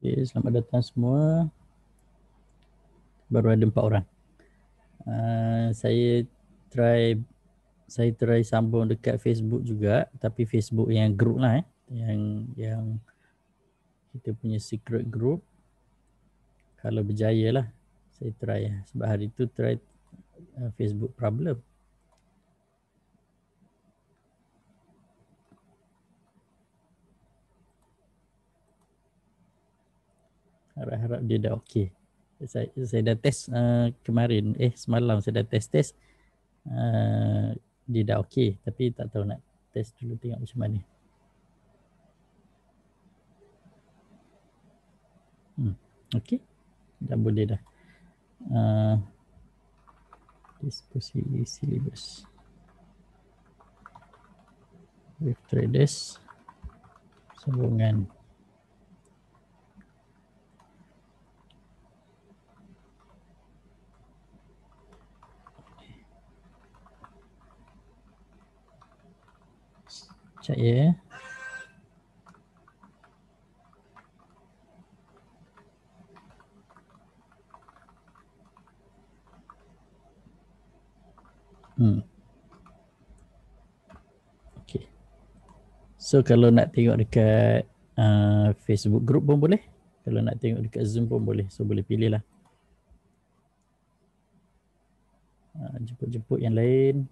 Okay, selamat datang semua. Baru ada 4 orang. Saya try sambung dekat Facebook juga, tapi Facebook yang group lah yang kita punya secret group. Kalau berjaya lah saya try, sebab hari tu try Facebook problem. Harap-harap dia dah okey. Saya dah test kemarin, semalam saya dah test dia dah okey, tapi tak tahu nak test dulu tengok macam mana. Okey, dah boleh dah. Diskusi silibus with traders, sambungan. Cek ya. Okay. So kalau nak tengok dekat Facebook group pun boleh. Kalau nak tengok dekat Zoom pun boleh. So boleh pilih lah. Jemput-jemput yang lain.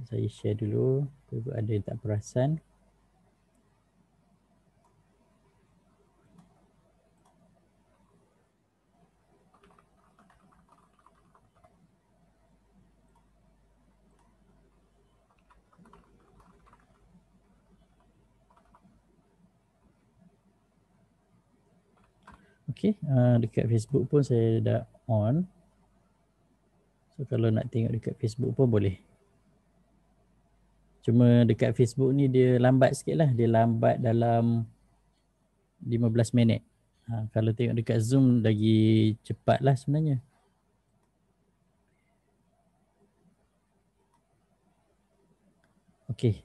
Saya share dulu. Ada yang tak perasan. Okay, dekat Facebook pun saya dah on. So kalau nak tengok dekat Facebook pun boleh. Cuma dekat Facebook ni dia lambat sikit lah. Dia lambat dalam 15 minit. Kalau tengok dekat Zoom lagi cepat lah sebenarnya. Okay.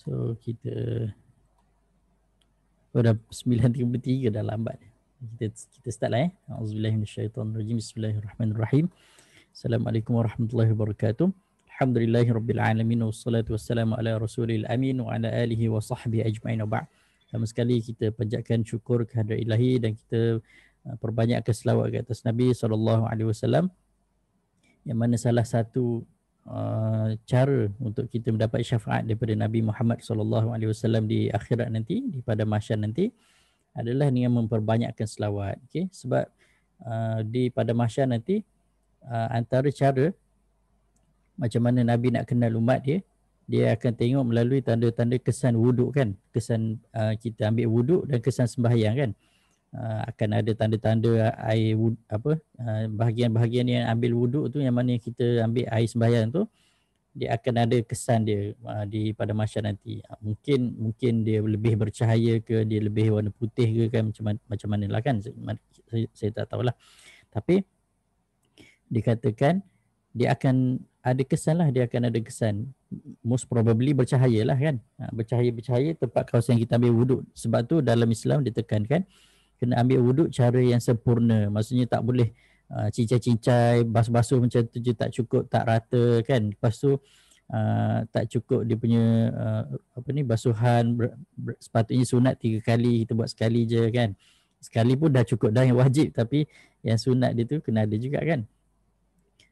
So kita dah 9.33 dah lambat. Kita start lah A'udzubillahi minasyaitonirrajim. Bismillahirrahmanirrahim. Assalamualaikum warahmatullahi wabarakatuh. Alhamdulillahirabbil alamin wassalatu wassalamu ala rasulil amin wa ala alihi wa sahbihi ajma'in wa ba'd. Pertama sekali kita panjatkan syukur kehadrat Ilahi dan kita perbanyakkan selawat ke atas Nabi SAW, yang mana salah satu cara untuk kita mendapat syafaat daripada Nabi Muhammad SAW di akhirat nanti, di pada mahsyar nanti, adalah dengan memperbanyakkan selawat. Okay? Sebab di pada mahsyar nanti antara cara macam mana Nabi nak kenal umat dia akan tengok melalui tanda-tanda kesan wuduk kan, kesan kita ambil wuduk dan kesan sembahyang kan. Akan ada tanda-tanda air bahagian-bahagian yang ambil wuduk tu, yang mana kita ambil air sembahyang tu, dia akan ada kesan dia di pada mahsyar nanti. Mungkin dia lebih bercahaya ke, dia lebih warna putih ke kan, macam mana lah kan, saya tak tahulah. Tapi dikatakan dia akan ada kesan lah, dia akan ada kesan, most probably bercahaya lah kan, bercahaya tempat kawasan yang kita ambil wuduk. Sebab tu dalam Islam ditekankan kena ambil wuduk cara yang sempurna. Maksudnya tak boleh cincai-cincai, basuh-basuh macam tu je tak cukup, tak rata kan. Lepas tu tak cukup dia punya basuhan, sepatutnya sunat 3 kali, kita buat sekali je kan. Sekali pun dah cukup dah yang wajib, tapi yang sunat dia tu kena ada juga kan.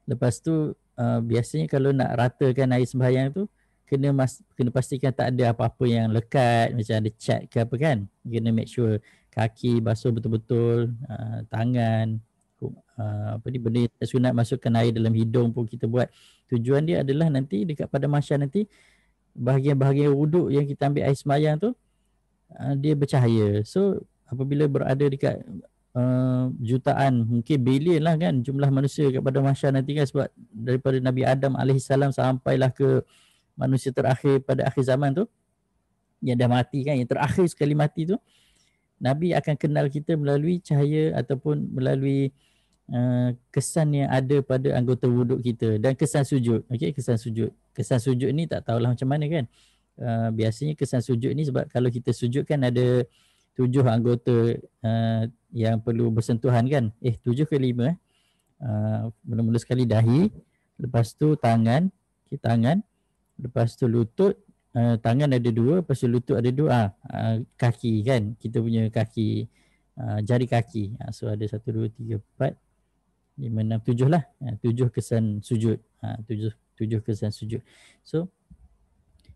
Lepas tu biasanya kalau nak ratakan air sembahyang tu, kena pastikan tak ada apa-apa yang lekat, macam ada cat ke apa kan. Kena make sure kaki basuh betul-betul, tangan, benda yang tak sunat, masukkan air dalam hidung pun kita buat. Tujuan dia adalah nanti dekat pada mahsyar nanti, bahagian-bahagian wuduk yang kita ambil air sembahyang tu dia bercahaya. So apabila berada dekat jutaan, mungkin bilion lah kan jumlah manusia kepada mahsyar nanti kan, sebab daripada Nabi Adam AS sampailah ke manusia terakhir pada akhir zaman tu, yang dah mati kan, yang terakhir sekali mati tu, Nabi akan kenal kita melalui cahaya ataupun melalui kesan yang ada pada anggota wuduk kita dan kesan sujud. Okey, kesan sujud ni tak tahulah macam mana kan. biasanya kesan sujud ni sebab kalau kita sujud kan ada 7 anggota yang perlu bersentuhan kan. 7 ke 5 mula-mula sekali dahi, lepas tu tangan, tangan, lepas tu lutut, tangan ada 2, lepas tu lutut ada 2, kaki kan, kita punya kaki, jari kaki. So ada 1, 2, 3, 4, 5, 6, 7 lah. 7 kesan sujud. 7 kesan sujud. So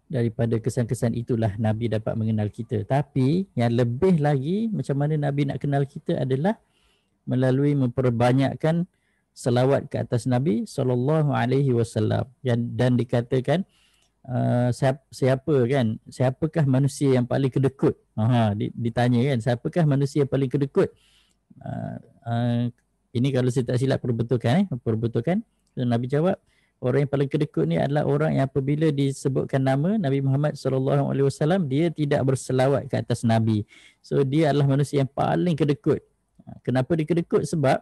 daripada kesan-kesan itulah Nabi dapat mengenal kita. Tapi yang lebih lagi macam mana Nabi nak kenal kita adalah melalui memperbanyakkan selawat ke atas Nabi SAW. Dan dikatakan siapakah manusia yang paling kedekut? Ditanya kan, siapakah manusia yang paling kedekut? Ini kalau saya tak silap perbetulkan. Nabi jawab, orang yang paling kedekut ni adalah orang yang apabila disebutkan nama Nabi Muhammad SAW, dia tidak berselawat ke atas Nabi. So dia adalah manusia yang paling kedekut. Kenapa dia kedekut? Sebab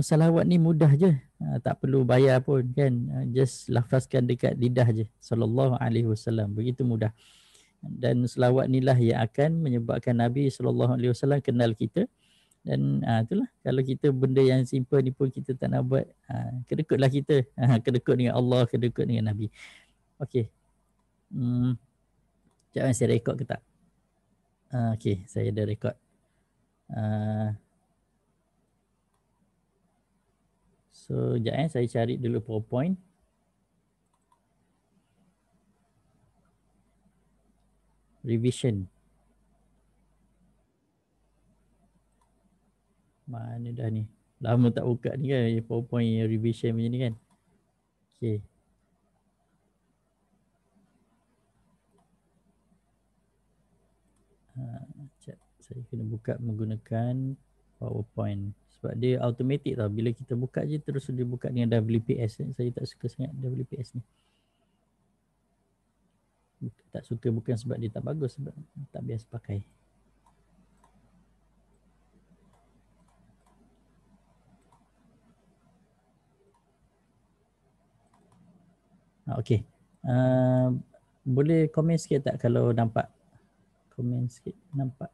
salawat ni mudah je, tak perlu bayar pun kan, just lafazkan dekat lidah je, SAW, begitu mudah. Dan selawat inilah yang akan menyebabkan Nabi SAW kenal kita. Dan itulah, kalau kita benda yang simple ni pun kita tak nak buat, kedekutlah kita, kedekut dengan Allah, kedekut dengan Nabi. Okey, sekejap saya rekod ke tak? Okey, saya ada rekod. So sekejap saya cari dulu PowerPoint. Revision. Mana dah ni? Lama tak buka ni kan, PowerPoint revision macam ni kan. Okay. Saya kena buka menggunakan PowerPoint. Sebab dia automatic tau. Bila kita buka je terus dia buka dengan WPS. Saya tak suka sangat WPS ni. Tak suka bukan sebab dia tak bagus, sebab tak biasa pakai. Okey. Boleh komen sikit tak kalau nampak? Komen sikit, nampak?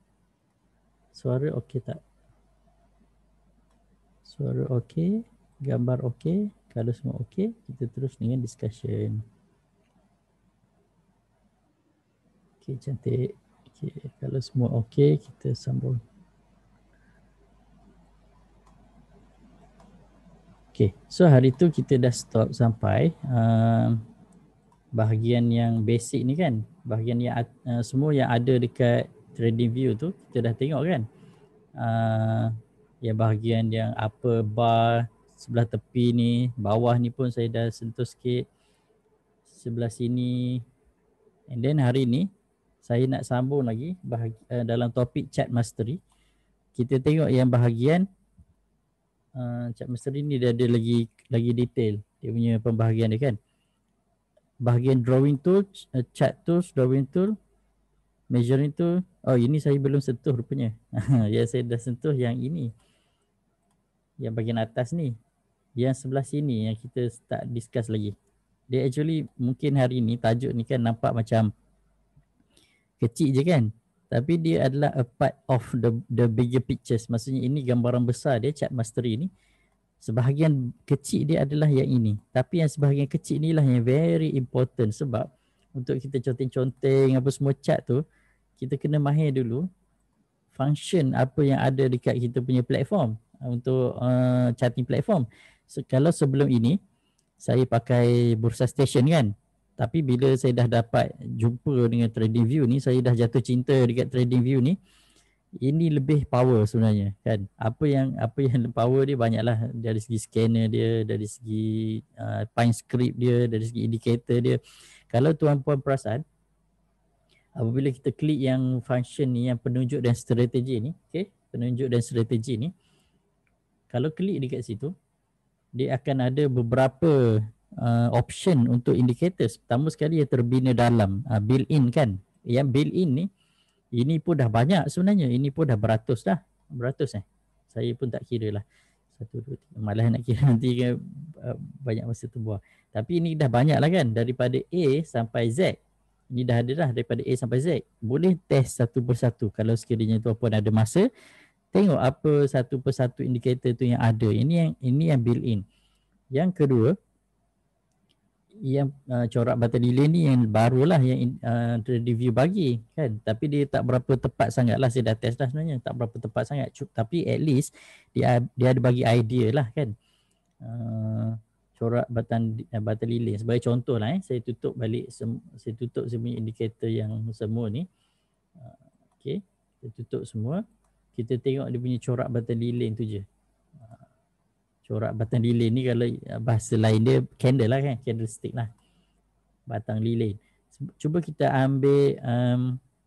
Suara okey tak? Suara okey, gambar okey. Kalau semua okey, kita terus dengan discussion. Okey, cantik. Okey, kalau semua okey, kita sambung. Okay, so hari tu kita dah stop sampai bahagian yang basic ni kan. Bahagian yang semua yang ada dekat TradingView tu kita dah tengok kan. Yang bahagian yang upper bar sebelah tepi ni, bawah ni pun saya dah sentuh sikit. Sebelah sini. And then hari ni saya nak sambung lagi dalam topik chart mastery. Kita tengok yang bahagian chart mastery ni dia ada lagi detail dia punya pembahagian dia kan. Bahagian drawing tool, chart tools, drawing tool, measuring tool. Oh, ini saya belum sentuh rupanya. Yang saya dah sentuh yang ini. Yang bahagian atas ni. Yang sebelah sini yang kita tak discuss lagi. Dia actually mungkin hari ni tajuk ni kan nampak macam kecil je kan. Tapi dia adalah a part of the bigger pictures. Maksudnya ini gambaran besar dia, chart mastery ni. Sebahagian kecil dia adalah yang ini. Tapi yang sebahagian kecil inilah yang very important. Sebab untuk kita conteng-conteng apa semua chart tu, kita kena mahir dulu function apa yang ada dekat kita punya platform. Untuk charting platform. Kalau sebelum ini, saya pakai Bursa Station kan. Tapi bila saya dah dapat jumpa dengan TradingView ni, saya dah jatuh cinta dekat TradingView ni. Ini lebih power sebenarnya kan. Apa yang power dia banyaklah, dari segi scanner dia, dari segi time script dia, dari segi indicator dia. Kalau tuan-puan perasan, apabila kita klik yang function ni, yang penunjuk dan strategi ni, okey, penunjuk dan strategi ni, kalau klik dekat situ, dia akan ada beberapa option untuk indicators. Pertama sekali yang terbina dalam built-in kan. Yang built-in ni, ini pun dah banyak sebenarnya. Ini pun dah beratus dah. Beratus Saya pun tak kira lah. Satu, dua, tiga. Malah nak kira nanti kan banyak masa terbuang. Tapi ini dah banyak lah kan. Daripada A sampai Z. Ini dah ada dah daripada A sampai Z. Boleh test satu persatu. Kalau sekiranya tuan-puan ada masa, tengok apa satu persatu indikator tu yang ada. Ini yang built in. Yang kedua, yang corak bata nilai ni yang barulah yang review bagi kan, tapi dia tak berapa tepat sangat lah. Saya dah test dah sebenarnya, tak berapa tepat sangat, tapi at least dia ada bagi idea lah kan. Corak bata lilin sebagai contoh lah, saya tutup balik saya tutup semua indikator yang semua ni. Okey, kita tutup semua, kita tengok dia punya corak bata lilin tu je. Corak batang lilin ni kalau bahasa lain dia candle lah kan, candlestick lah, batang lilin. Cuba kita ambil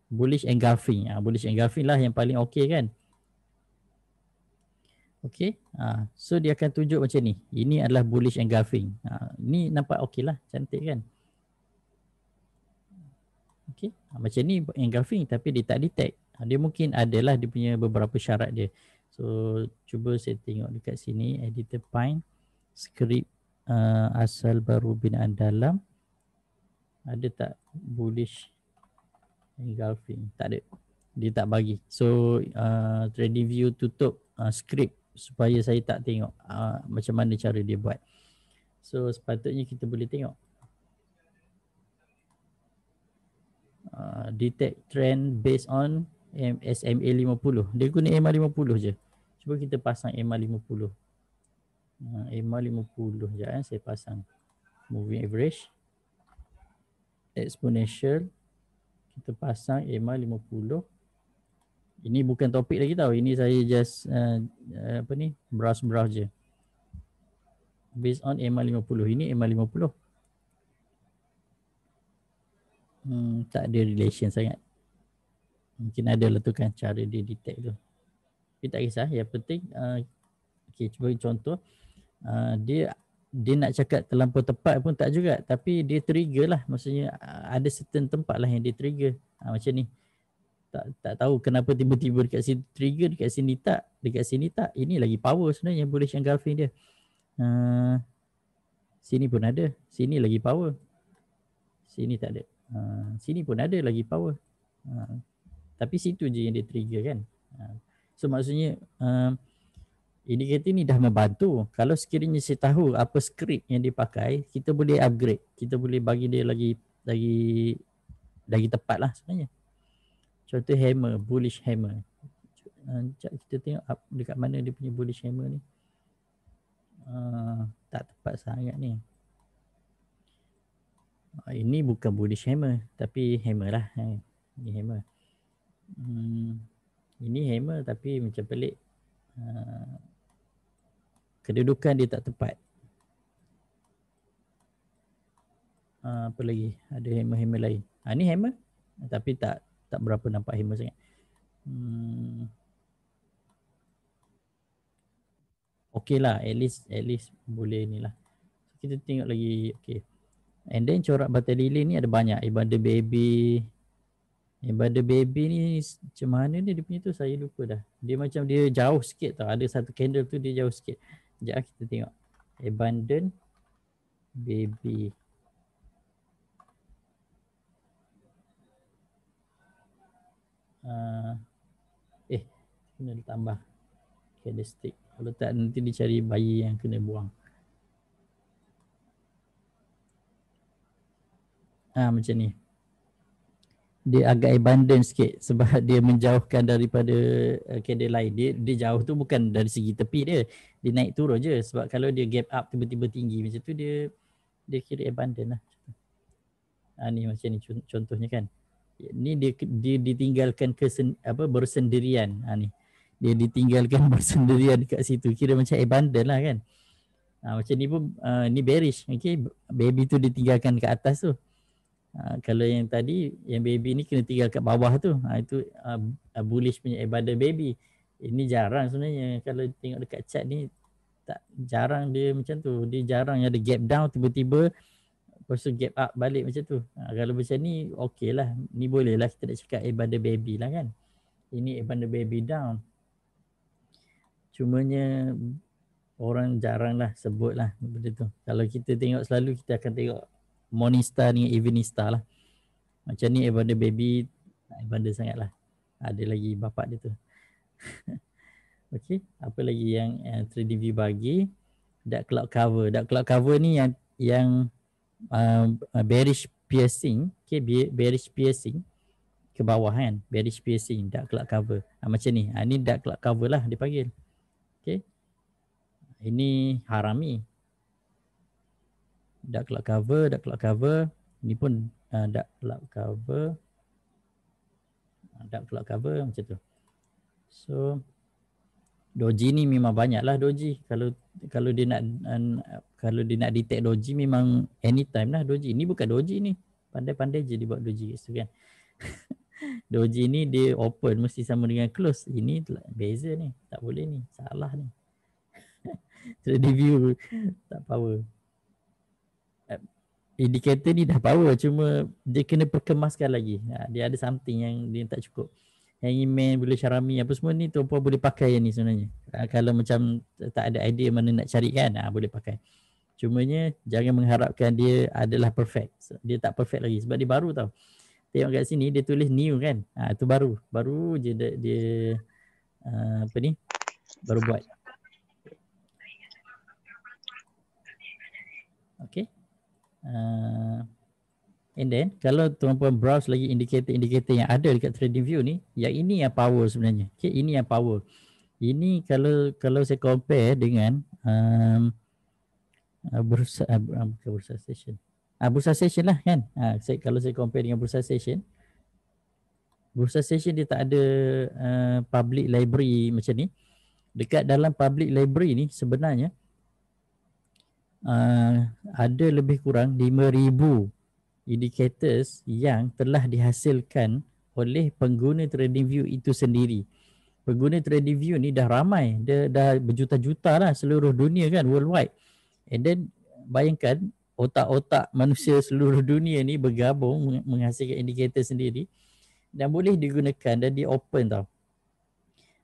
bullish engulfing. Bullish engulfing lah yang paling okey kan. Okey, so dia akan tunjuk macam ni. Ini adalah bullish engulfing. Ni nampak okey lah, cantik kan. Okey, macam ni engulfing tapi dia tak detect. Dia mungkin adalah dia punya beberapa syarat dia. So cuba saya tengok dekat sini, editor Pine, skrip asal baru binaan dalam, ada tak bullish engulfing? Tak ada, dia tak bagi. So trading view tutup skrip supaya saya tak tengok macam mana cara dia buat. So sepatutnya kita boleh tengok detect trend based on SMA 50. Dia guna EMA 50 je. Cuba kita pasang EMA 50. EMA 50 je saya pasang. Moving average, exponential, kita pasang EMA 50. Ini bukan topik lagi tau. Ini saya just browse je. Based on EMA 50. Ini EMA 50. Tak ada relation sangat. Mungkin ada lah tu kan cara dia detect tu. Tapi tak kisah. Yang penting okay, cuba contoh. Dia nak cakap terlampau tepat pun tak juga. Tapi dia trigger lah. Maksudnya ada certain tempat lah yang dia trigger. Macam ni. Tak tahu kenapa tiba-tiba dekat sini trigger, dekat sini tak. Dekat sini tak. Ini lagi power sebenarnya bullish engulfing dia. Sini pun ada. Sini lagi power. Sini tak ada. Sini pun ada lagi power. Tapi situ je yang dia trigger kan. So maksudnya indikator ni dah membantu. Kalau sekiranya saya tahu apa skrip yang dia pakai, kita boleh upgrade. Kita boleh bagi dia lagi tepat lah sebenarnya. Contoh hammer, bullish hammer. Kita tengok dekat mana dia punya bullish hammer ni. Tak tepat sangat ni. Ini bukan bullish hammer, tapi hammer lah. Ini hammer. Ini hammer tapi macam pelik. Kedudukan dia tak tepat. Apa lagi? Ada hammer-hammer lain. Ni hammer tapi tak berapa nampak hammer sangat. Okey lah, at least boleh ni lah. Kita tengok lagi. Okay. And then corak bata lilin ni ada banyak. Ibadah baby. Ibadah baby ni macam mana dia punya tu saya lupa dah. Dia macam dia jauh sikit tau. Ada satu candle tu dia jauh sikit. Sekejap kita tengok. Abundant baby. Kena tambah candlestick. Kalau tak nanti dia cari bayi yang kena buang. Macam ni. Dia agak abundant sikit sebab dia menjauhkan daripada candle lain. Dia jauh tu bukan dari segi tepi dia. Dia naik turun je. Sebab kalau dia gap up tiba-tiba tinggi macam tu dia kira abundant lah. Ni macam ni contohnya kan. Ni dia ditinggalkan bersendirian. Ni. Dia ditinggalkan bersendirian dekat situ. Kira macam abundant lah kan. Macam ni pun ni bearish. Okay. Baby tu ditinggalkan ke atas tu. Kalau yang tadi yang baby ni kena tinggal kat bawah tu, itu bullish punya ibadah baby. Ini jarang sebenarnya. Kalau tengok dekat chart ni tak jarang dia macam tu. Dia jarang ada gap down tiba-tiba lepas tu gap up balik macam tu. Kalau macam ni okey lah. Ni boleh lah kita nak cakap ibadah baby lah kan. Ini ibadah baby down. Cumanya orang jarang lah sebut lah benda tu. Kalau kita tengok selalu, kita akan tengok Morning Star dengan Evening Star lah. Macam ni Evander Baby, Evander sangat lah. Ada lagi bapak dia tu. Okey, apa lagi yang TradingView bagi? Dark cloud cover. Dark cloud cover ni yang bearish piercing, okay, bearish piercing ke bawah kan, bearish piercing, dark cloud cover. Macam ni. Ni dark cloud cover lah dia panggil. Okay. Ini harami. Dark cloud cover, dark cloud cover. Ini pun dark cloud cover. Dark cloud cover macam tu. So doji ni memang banyak lah doji. Kalau dia nak detect doji memang anytime lah doji. Ini bukan doji ni. Pandai-pandai je dia buat doji kat situ kan. Doji ni dia open mesti sama dengan close. Ini beza ni. Tak boleh ni. Salah ni. TradingView tak power. Indikator ni dah power, cuma dia kena perkemaskan lagi. Dia ada something yang dia tak cukup. Hangman, boleh Syarami, apa semua ni tuan-puan boleh pakai yang ni sebenarnya. Kalau macam tak ada idea mana nak cari kan, boleh pakai. Cumanya jangan mengharapkan dia adalah perfect. Dia tak perfect lagi sebab dia baru tau. Tengok kat sini dia tulis new kan. Itu baru. Baru je dia apa ni? Baru buat. Okay. And then kalau tuan-puan browse lagi indikator-indikator yang ada dekat TradingView ni, yang ini yang power sebenarnya. Okay, ini yang power. Ini kalau saya compare dengan bursa session. Bursa session lah kan. Kalau saya compare dengan bursa session dia tak ada public library macam ni. Dekat dalam public library ni sebenarnya ada lebih kurang 5,000 indicators yang telah dihasilkan oleh pengguna TradingView itu sendiri. Pengguna TradingView ni dah ramai, dia dah berjuta-juta lah seluruh dunia kan, worldwide. And then bayangkan otak-otak manusia seluruh dunia ni bergabung menghasilkan indikator sendiri dan boleh digunakan dan di open tau.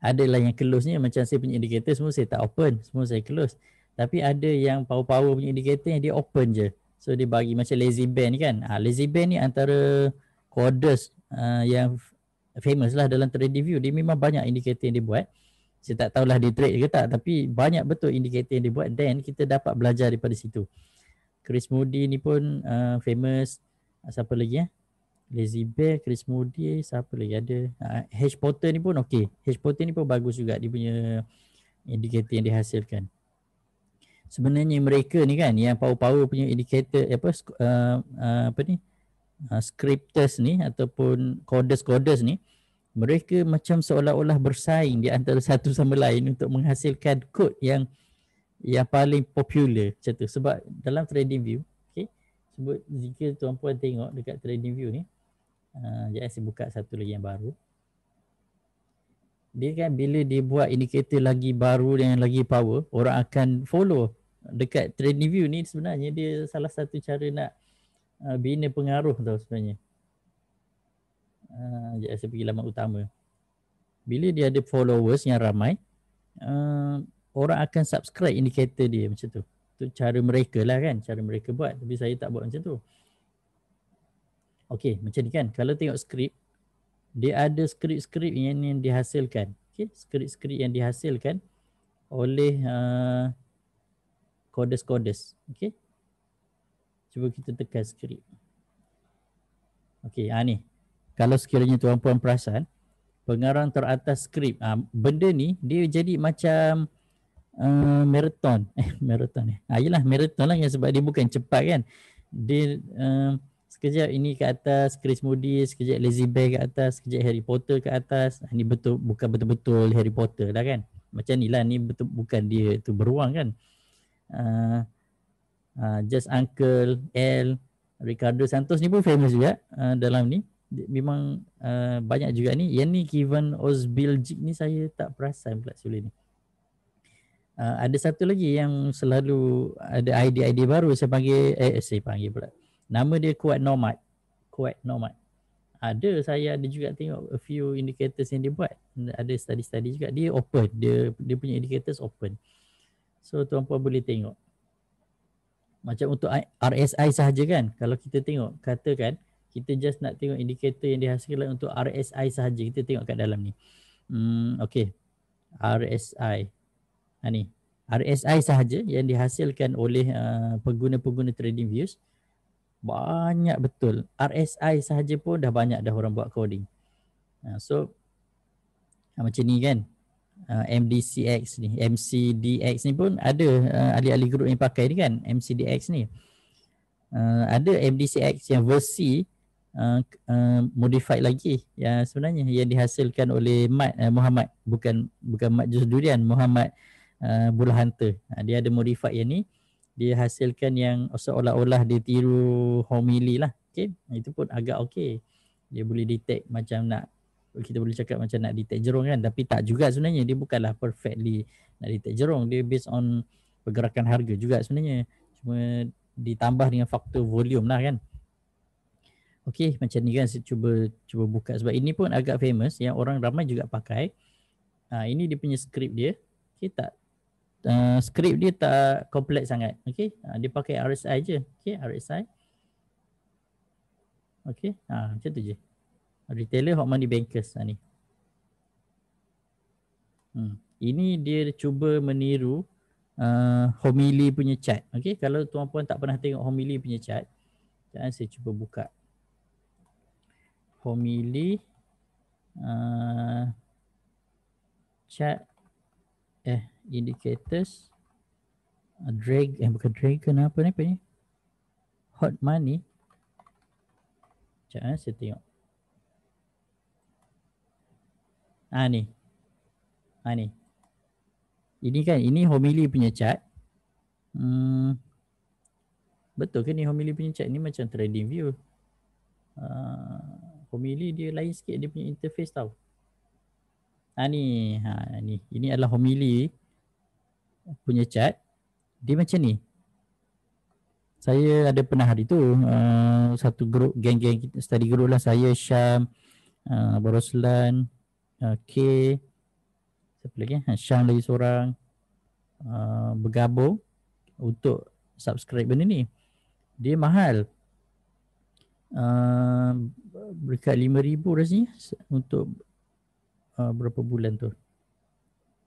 Adalah yang close ni, macam saya punya indikator semua saya tak open, semua saya close. Tapi ada yang power-power punya indikator yang dia open je. So dia bagi macam lazy band ni kan. Lazy band ni antara coders yang famous lah dalam TradingView. Dia memang banyak indikator yang dia buat. Saya tak tahulah dia trade ke tak, tapi banyak betul indikator yang dia buat dan kita dapat belajar daripada situ. Chris Moody ni pun famous. Siapa lagi Lazy Bear, Chris Moody, siapa lagi ada? Hedge Potter ni pun okey. Hedge Potter ni pun bagus juga dia punya indikator yang dihasilkan. Sebenarnya mereka ni kan yang power-power punya indikator apa ni? Scripters ni ataupun coders ni, mereka macam seolah-olah bersaing di antara satu sama lain untuk menghasilkan kod yang paling popular macam tu. Sebab dalam TradingView, okey, sebut jika tuan-puan tengok dekat TradingView ni, jangan saya buka satu lagi yang baru. Dia kan bila dia buat indikator lagi baru dan lagi power, orang akan follow. Dekat TradingView ni sebenarnya dia salah satu cara nak bina pengaruh tau sebenarnya. Saya pergi laman utama. Bila dia ada followers yang ramai, orang akan subscribe indikator dia macam tu. Tu cara mereka lah kan, cara mereka buat. Tapi saya tak buat macam tu. Okey, macam ni kan. Kalau tengok skrip, dia ada skrip-skrip yang dihasilkan. Okey, skrip-skrip yang dihasilkan oleh coders. Okey. Cuba kita tekan skrip. Okey, ni. Kalau sekiranya tuan-puan perasan, pengarang teratas skrip, benda ni dia jadi macam marathon. Yelah marathon lah yang sebab dia bukan cepat kan. Dia sekejap ini ke atas Chris Moody, sekejap Lazy Bear ke atas, sekejap Harry Potter ke atas. Ni bukan betul-betul Harry Potter lah kan. Macam ni lah, ni betul bukan dia tu beruang kan. Just Uncle L, Ricardo Santos ni pun famous juga dalam ni. Memang banyak juga ni. Yang ni Kevin Osbiljic ni saya tak perasan pula sebelum ni. Ada satu lagi yang selalu ada idea-idea baru, saya panggil pula. Nama dia Quad Nomad. Saya ada juga tengok a few indicators yang dia buat. Ada study-study juga. Dia open. Dia punya indicators open. So tuan-puan boleh tengok. Macam untuk RSI sahaja kan, kalau kita tengok, katakan kita just nak tengok indikator yang dihasilkan untuk RSI sahaja, kita tengok kat dalam ni. Okay, RSI. Ni, RSI sahaja yang dihasilkan oleh pengguna-pengguna TradingViews, banyak betul. RSI sahaja pun dah banyak dah orang buat coding. So macam ni kan, MDCX ni, MCDX ni pun ada ahli-ahli group yang pakai ni kan, MCDX ni. Ada MDCX yang versi modified lagi yang sebenarnya yang dihasilkan oleh Muhammad, bukan Mat Jus Durian, Muhammad Bull Hunter. Dia ada modified yang ni, dia hasilkan yang seolah-olah dia tiru homily lah. Okay, itu pun agak okay. Dia boleh detect macam nak, kita boleh cakap macam nak detect jerung kan, tapi tak juga sebenarnya. Dia bukanlah perfectly nak detect jerung, dia based on pergerakan harga juga sebenarnya, cuma ditambah dengan faktor volume lah kan. Okay, macam ni kan, saya cuba buka sebab ini pun agak famous yang orang ramai juga pakai. Ini dia punya script dia. Okay, tak script dia tak kompleks sangat. Okay, dia pakai RSI je. Okay, RSI. Okay, macam tu je. Retailer hot money bankers ni. Ini dia cuba meniru homily punya chart. Okay, kalau tuan-puan tak pernah tengok homily punya chart, jangan saya cuba buka homily chart indicators bukan dragon, apa ni hot money. Jangan saya tengok. Ni. Ni. Ini kan, ini homily punya chart. Betul ke ni homily punya chart? Ni macam TradingView. Homily dia lain sikit dia punya interface tau. Ni. Ni. Ini adalah homily punya chart. Dia macam ni. Saya ada pernah hari tu satu grup, geng-geng kita, study group lah, saya, Syam, Boroslan, K, siapa lagi? Syam lagi seorang, bergabung untuk subscribe benda ni. Dia mahal. Dekat 5,000 rasanya untuk berapa bulan tu?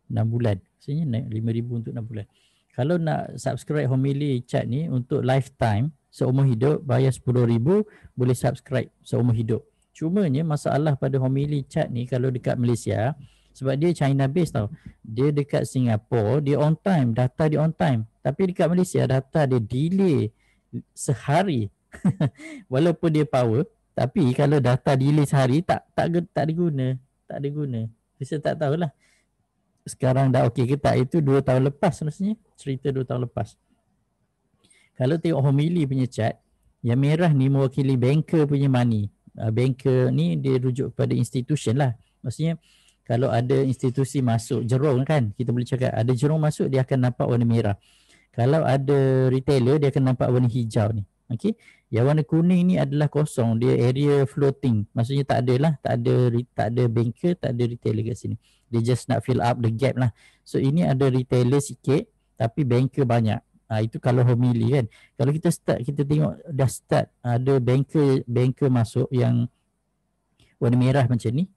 6 bulan. Rasanya naik 5,000 untuk 6 bulan. Kalau nak subscribe homily chart ni untuk lifetime, seumur hidup, bayar 10,000 boleh subscribe seumur hidup. Cumanya masalah pada homily chart ni kalau dekat Malaysia, sebab dia China based tau. Dia dekat Singapura, dia on time, data dia on time. Tapi dekat Malaysia data dia delay sehari. Walaupun dia power, tapi kalau data delay sehari tak ada guna. Tak ada guna. Saya tak tahulah sekarang dah okey ke tak. Itu 2 tahun lepas rasanya, cerita 2 tahun lepas. Kalau tengok homily punya chart, yang merah ni mewakili banker punya money. Banker ni dia rujuk kepada institution lah. Maksudnya kalau ada institusi masuk jerung kan, kita boleh cakap ada jerung masuk, dia akan nampak warna merah. Kalau ada retailer, dia akan nampak warna hijau ni. Okey, yang warna kuning ni adalah kosong, dia area floating. Maksudnya tak ada banker, tak ada retailer kat sini. Dia just nak fill up the gap lah. So ini ada retailer sikit tapi banker banyak. Itu kalau homily kan. Kalau kita start, kita tengok dah start ada banker masuk yang warna merah macam ni.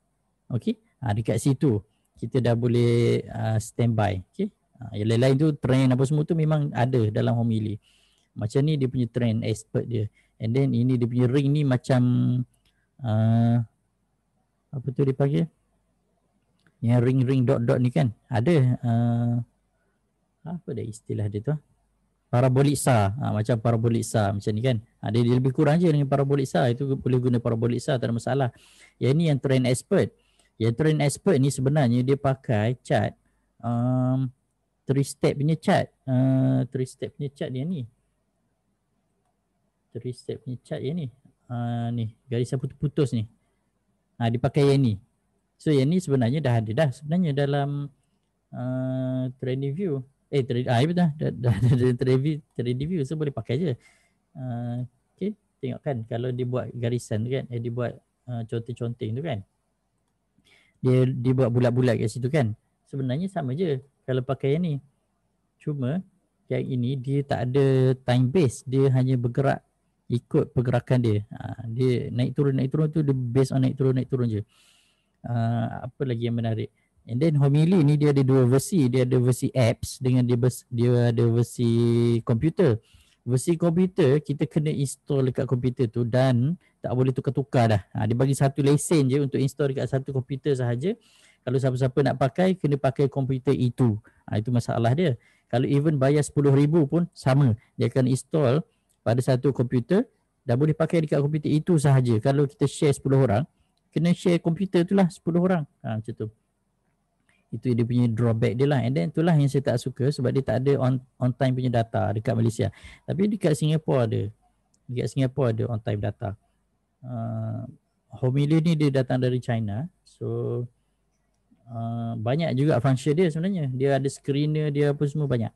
Okey, dekat situ kita dah boleh standby. Okey, yang lain-lain tu trend apa semua tu memang ada dalam homily. Macam ni dia punya trend expert dia. And then ini dia punya ring ni macam apa tu dia panggil? Yang ring-ring dot-dot ni kan. Ada apa dah istilah dia tu? Parabolic SAR. Macam parabolic SAR macam ni kan. Dia lebih kurang je dengan parabolic SAR. Itu boleh guna parabolic SAR, tak ada masalah. Yang ni yang trend expert. Yang trend expert ni sebenarnya dia pakai chart 3-step punya chart. 3-step punya chart yang ni. 3-step punya chart yang ni. Ni garisan putus-putus ni. Dia pakai yang ni. So yang ni sebenarnya dah ada dah sebenarnya dalam TradingView. Betul. Dah ada TradingView, so boleh pakai je. Okay, tengok kan kalau dia buat garisan tu kan, dia buat conteng-conteng tu kan. Dia buat bulat-bulat kat situ kan. Sebenarnya sama je kalau pakai yang ni. Cuma yang ini dia tak ada time base, dia hanya bergerak ikut pergerakan dia. Dia naik turun tu dia based on naik turun je. Apa lagi yang menarik? And then Homily ni dia ada dua versi, dia ada versi apps dengan dia ada versi komputer. Versi komputer kita kena install dekat komputer tu dan tak boleh tukar-tukar dah. Dia bagi satu lesen je untuk install dekat satu komputer sahaja. Kalau siapa-siapa nak pakai, kena pakai komputer itu. Itu masalah dia. Kalau even bayar 10,000 pun sama. Dia akan install pada satu komputer dan boleh pakai dekat komputer itu sahaja. Kalau kita share 10 orang, kena share komputer tu lah 10 orang. Macam tu. Itu dia punya drawback dia lah. And then itulah yang saya tak suka sebab dia tak ada on time punya data dekat Malaysia. Tapi dekat Singapura ada. Dekat Singapura ada on time data. Homily ni dia datang dari China. So banyak juga function dia sebenarnya. Dia ada screener dia apa semua banyak.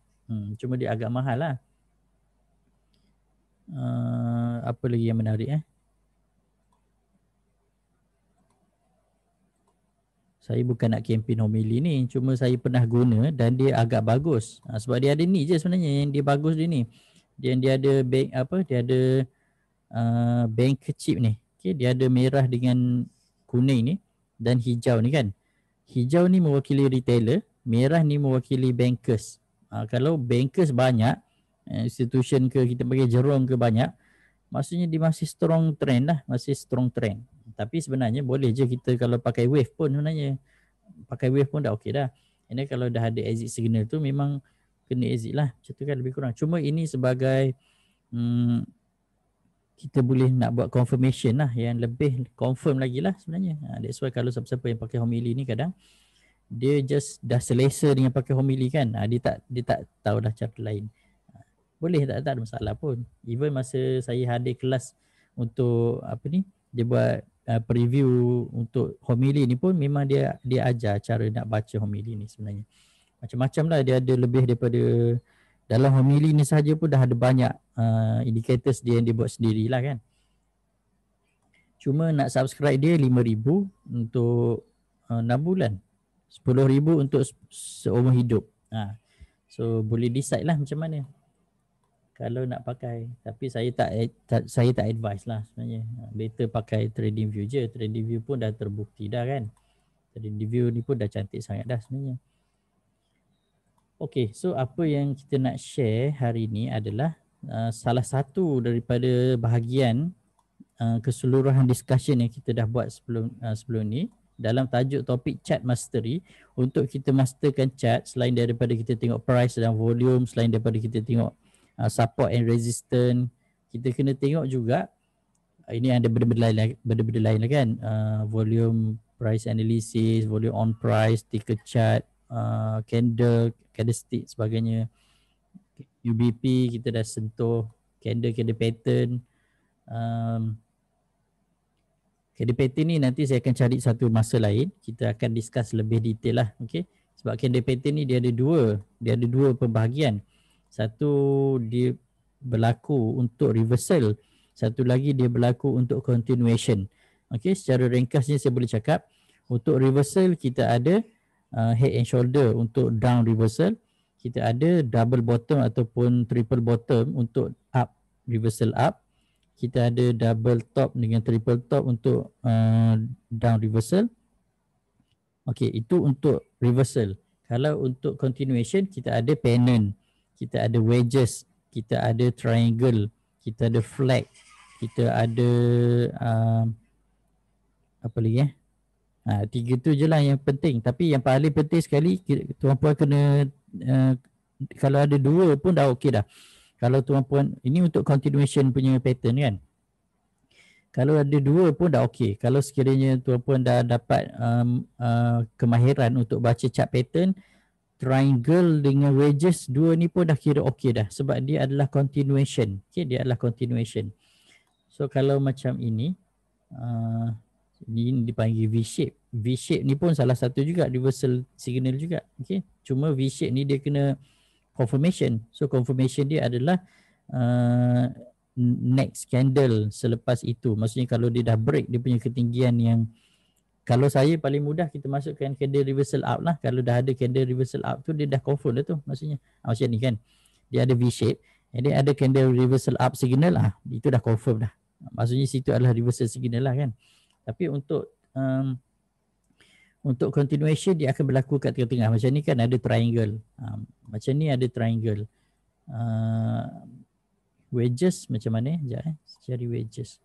Cuma dia agak mahal lah. Apa lagi yang menarik Saya bukan nak kempen Homily ni, cuma saya pernah guna dan dia agak bagus. Sebab dia ada ni je sebenarnya yang dia bagus dia ni. Dia ada bank dia ada bank chip ni. Okay, dia ada merah dengan kuning ni dan hijau ni kan. Hijau ni mewakili retailer, merah ni mewakili bankers. Kalau bankers banyak, institution ke kita bagi Jerome ke banyak, maksudnya dia masih strong trend lah, masih strong trend. Tapi sebenarnya boleh je kita kalau pakai wave pun sebenarnya. Pakai wave pun dah okey dah. Ini kalau dah ada exit signal tu memang kena exit lah. Macam tu kan lebih kurang. Cuma ini sebagai kita boleh nak buat confirmation lah yang lebih confirm lagi lah sebenarnya. That's why kalau siapa-siapa yang pakai Homily ni kadang dia just dah selesa dengan pakai Homily kan. Dia tak tahu dah cara lain. Boleh tak ada masalah pun. Even masa saya hadir kelas untuk dia buat preview untuk Homily ni pun memang dia ajar cara nak baca Homily ni sebenarnya. Macam-macam lah, dia ada lebih daripada dalam Homily ni sahaja pun dah ada banyak indicators dia yang dia buat sendirilah kan. Cuma nak subscribe dia 5,000 untuk 6 bulan. 10,000 untuk seumur hidup. So boleh decide lah macam mana kalau nak pakai. Tapi saya tak advise lah sebenarnya. Better pakai TradingView je. TradingView pun dah terbukti dah kan. TradingView ni pun dah cantik sangat dah sebenarnya. Okay, so apa yang kita nak share hari ni adalah salah satu daripada bahagian keseluruhan discussion yang kita dah buat sebelum ni dalam tajuk topik chart mastery. Untuk kita masterkan chart, selain daripada kita tengok price dan volume, selain daripada kita tengok support and resistance, kita kena tengok juga ini ada benda-benda lain lah kan. Volume, price analysis, volume on price, ticker chart, candlestick sebagainya. UBP kita dah sentuh, candle pattern. Candle pattern ni nanti saya akan cari satu masa lain, kita akan discuss lebih detail lah. Okay? Sebab candle pattern ni dia ada dua pembahagian. Satu dia berlaku untuk reversal, satu lagi dia berlaku untuk continuation. Okay, secara ringkasnya saya boleh cakap untuk reversal kita ada head and shoulder untuk down reversal, kita ada double bottom ataupun triple bottom untuk up reversal up, kita ada double top dengan triple top untuk down reversal. Okay, itu untuk reversal. Kalau untuk continuation kita ada pennant, kita ada wedges, kita ada triangle, kita ada flag, kita ada apa lagi tiga tu je lah yang penting. Tapi yang paling penting sekali tuan-puan kena kalau ada dua pun dah okey dah. Kalau tuan-puan, ini untuk continuation punya pattern kan, kalau ada dua pun dah okey. Kalau sekiranya tuan-puan dah dapat kemahiran untuk baca chart pattern, triangle dengan wedges, dua ni pun dah kira okey dah sebab dia adalah continuation. Okay, dia adalah continuation. So kalau macam ini dipanggil V-shape. V-shape ni pun salah satu juga reversal signal juga. Okay, cuma V-shape ni dia kena confirmation. So confirmation dia adalah next candle selepas itu. Maksudnya kalau dia dah break dia punya ketinggian yang Kalau saya paling mudah kita masukkan candle reversal up lah. Kalau dah ada candle reversal up tu dia dah confirm dah tu maksudnya. Macam ni kan. Dia ada V shape. Jadi ada candle reversal up signal itu dah confirm dah. Maksudnya situ adalah reversal signal lah kan. Tapi untuk continuation dia akan berlaku kat tengah-tengah. Macam ni kan ada triangle. Macam ni ada triangle. Wedges macam mana? Sekejap cari wedges.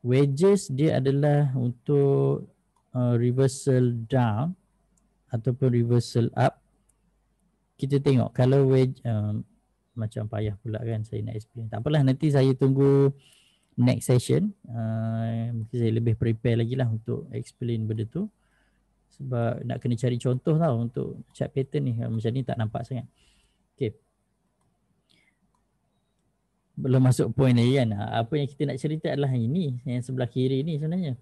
Wedges dia adalah untuk reversal down ataupun reversal up. Kita tengok kalau wedge macam payah pula kan saya nak explain. Tak apalah, nanti saya tunggu next session. Mungkin saya lebih prepare lagi lah untuk explain benda tu. Sebab nak kena cari contoh tau untuk chart pattern ni. Macam ni tak nampak sangat. Okay. Belum masuk point lagi kan. Apa yang kita nak cerita adalah ini. Yang sebelah kiri ni sebenarnya.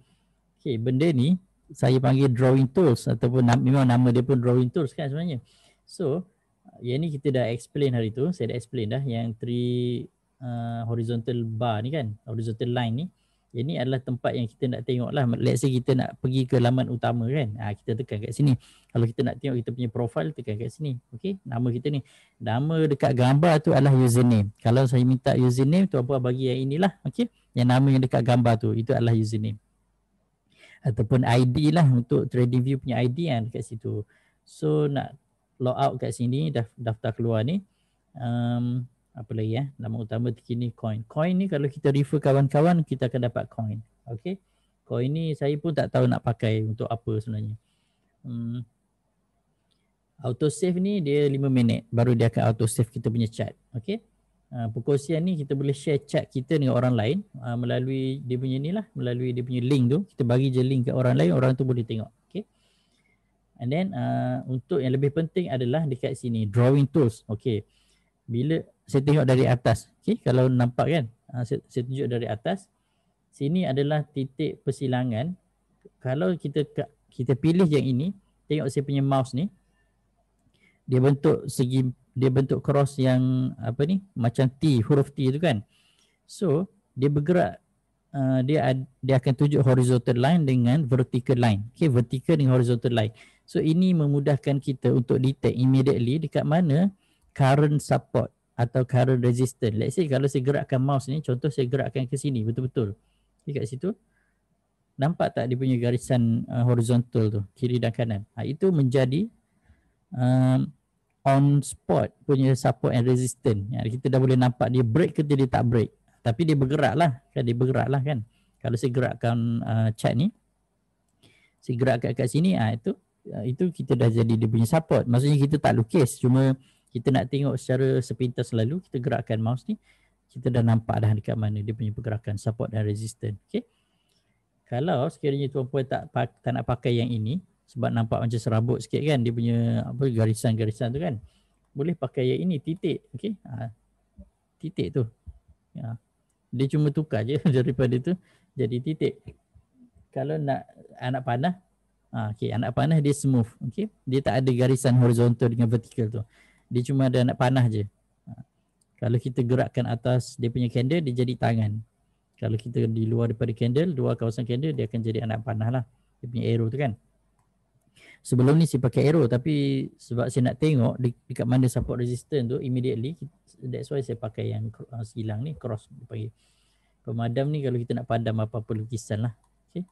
Okay, benda ni saya panggil drawing tools. Ataupun memang nama dia pun drawing tools kan sebenarnya. So, yang ni kita dah explain hari tu. Saya dah explain dah yang 3 horizontal bar ni kan. Horizontal line ni. Yang ni adalah tempat yang kita nak tengok lah. Let's say kita nak pergi ke laman utama kan. Kita tekan kat sini. Kalau kita nak tengok kita punya profile, tekan kat sini. Okay. Nama kita ni. Nama dekat gambar tu adalah username. Kalau saya minta username tu apa bagi yang inilah. Okay. Yang nama yang dekat gambar tu. Itu adalah username. Ataupun ID lah untuk TradingView punya ID yang dekat situ. So nak log out kat sini. Daftar keluar ni. Apa lagi nama utama terkini coin. Coin ni kalau kita refer kawan-kawan kita akan dapat coin. Okay. Coin ni saya pun tak tahu nak pakai untuk apa sebenarnya. Autosave ni dia 5 minit baru dia akan autosave kita punya chart. Okay. Perkongsian ni kita boleh share chart kita dengan orang lain melalui dia punya ni lah, melalui dia punya link tu. Kita bagi je link ke orang lain, orang tu boleh tengok. Okay. And then untuk yang lebih penting adalah dekat sini drawing tools. Okay. Bila saya tengok dari atas, okay, kalau nampak kan, saya tunjuk dari atas. Sini adalah titik persilangan. Kalau kita pilih yang ini, tengok saya punya mouse ni, dia bentuk segi, dia bentuk cross yang apa ni, macam T, huruf T tu kan. So dia bergerak, dia akan tunjuk horizontal line dengan vertical line. Okay, vertical dengan horizontal line. So ini memudahkan kita untuk detect immediately dekat mana current support atau current resistance. Let's say kalau saya gerakkan mouse ni, contoh saya gerakkan ke sini betul-betul. Okay, kat situ. Nampak tak dia punya garisan horizontal tu, kiri dan kanan. Itu menjadi on spot punya support and resistance. Kita dah boleh nampak dia break ke dia tak break. Tapi dia bergerak lah kan, dia bergerak lah kan. Kalau saya gerakkan chart ni, saya gerakkan kat sini, itu kita dah jadi dia punya support. Maksudnya kita tak lukis, cuma kita nak tengok secara sepintas selalu, kita gerakkan mouse ni, kita dah nampak dah dekat mana dia punya pergerakan support dan resistance. Okay. Kalau sekiranya tuan-puan tak nak pakai yang ini, sebab nampak macam serabut sikit kan, dia punya apa garisan-garisan tu kan, boleh pakai yang ini, titik. Okay. Titik tu. Dia cuma tukar je daripada tu jadi titik. Kalau nak anak panah, okay, anak panah dia smooth. Okay. Dia tak ada garisan horizontal dengan vertical tu. Dia cuma ada anak panah je. Kalau kita gerakkan atas dia punya candle, dia jadi tangan. Kalau kita di luar daripada candle, luar kawasan candle, dia akan jadi anak panah lah. Dia punya arrow tu kan. Sebelum ni saya pakai arrow, tapi sebab saya nak tengok dekat mana support resistance tu immediately, that's why saya pakai yang silang ni, cross panggil. Pemadam ni kalau kita nak padam apa-apa lukisan lah. Okay.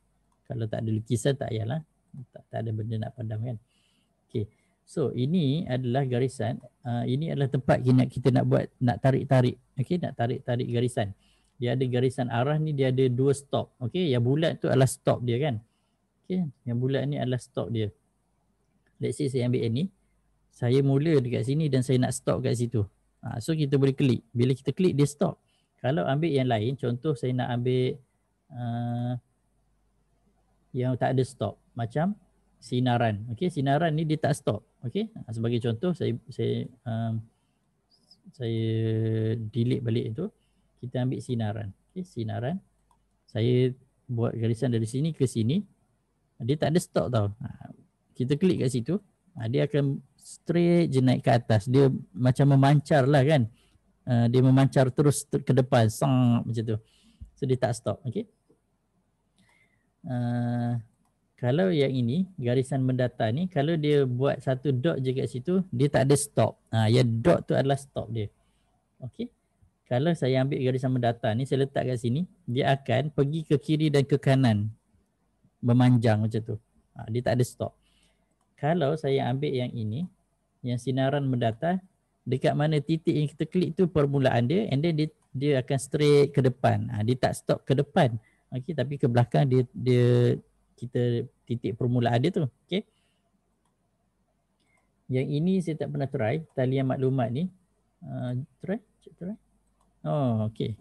Kalau tak ada lukisan tak payahlah. Tak ada benda nak padam kan. Okay. So ini adalah garisan, ini adalah tempat kita nak buat, nak tarik-tarik. Okay, nak tarik-tarik garisan. Dia ada garisan arah ni, dia ada 2 stop. Okay, yang bulat tu adalah stop dia kan. Okay, yang bulat ni adalah stop dia. Let's say saya ambil yang ni, saya mula dekat sini dan saya nak stop kat situ. So kita boleh klik, bila kita klik dia stop. Kalau ambil yang lain, contoh saya nak ambil yang tak ada stop, macam sinaran. Okey, sinaran ni dia tak stop. Okey, sebagai contoh saya delete balik itu. Kita ambil sinaran. Okey, sinaran. Saya buat garisan dari sini ke sini. Dia tak ada stop tau. Kita klik kat situ, dia akan straight je naik ke atas. Dia macam memancar lah kan. Dia memancar terus ke depan, sang macam tu. So dia tak stop. Okey. Kalau yang ini garisan mendatar ni, kalau dia buat satu dot je kat situ, dia tak ada stop. Yang dot tu adalah stop dia. Okey. Kalau saya ambil garisan mendatar ni, saya letak kat sini, dia akan pergi ke kiri dan ke kanan, memanjang macam tu. Dia tak ada stop. Kalau saya ambil yang ini, yang sinaran mendatar, dekat mana titik yang kita klik tu permulaan dia, and then dia akan straight ke depan. Dia tak stop ke depan. Okey, tapi ke belakang dia kita titik permulaan dia tu. Okey. Yang ini saya tak pernah try, talian maklumat ni. Try. Oh, okey.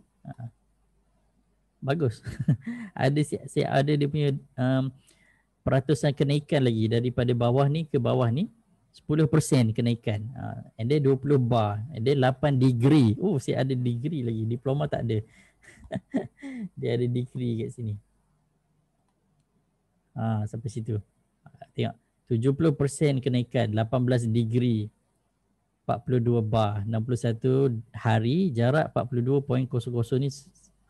Bagus. Saya ada dia punya peratusan kenaikan lagi daripada bawah ni ke bawah ni 10% kenaikan. And then 20 bar, and then 8 degree. Oh, saya ada degree lagi. Diploma tak ada. Dia ada degree kat sini. Sampai situ. Tengok. 70% kenaikan, 18 degree, 42 bar, 61 hari, jarak 42.00 ni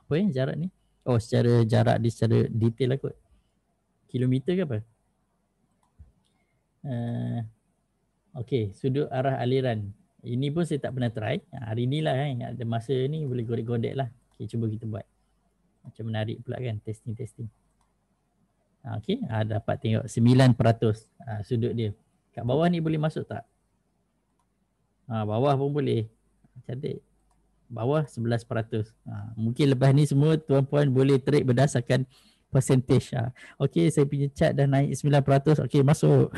apa jarak ni? Oh, secara jarak dia secara detail lah kot. Kilometer ke apa? Okey, sudut arah aliran. Ini pun saya tak pernah try. Hari ni lah ada masa ni boleh godek-godek lah. Okey, cuba kita buat. Macam menarik pula kan, testing. Okey, dapat tengok 9% sudut dia. Kat bawah ni boleh masuk tak? Bawah pun boleh. Cantik. Bawah 11%. Mungkin lepas ni semua tuan-puan boleh trade berdasarkan percentage. Okey, saya punya chart dah naik 9%. Okey, masuk.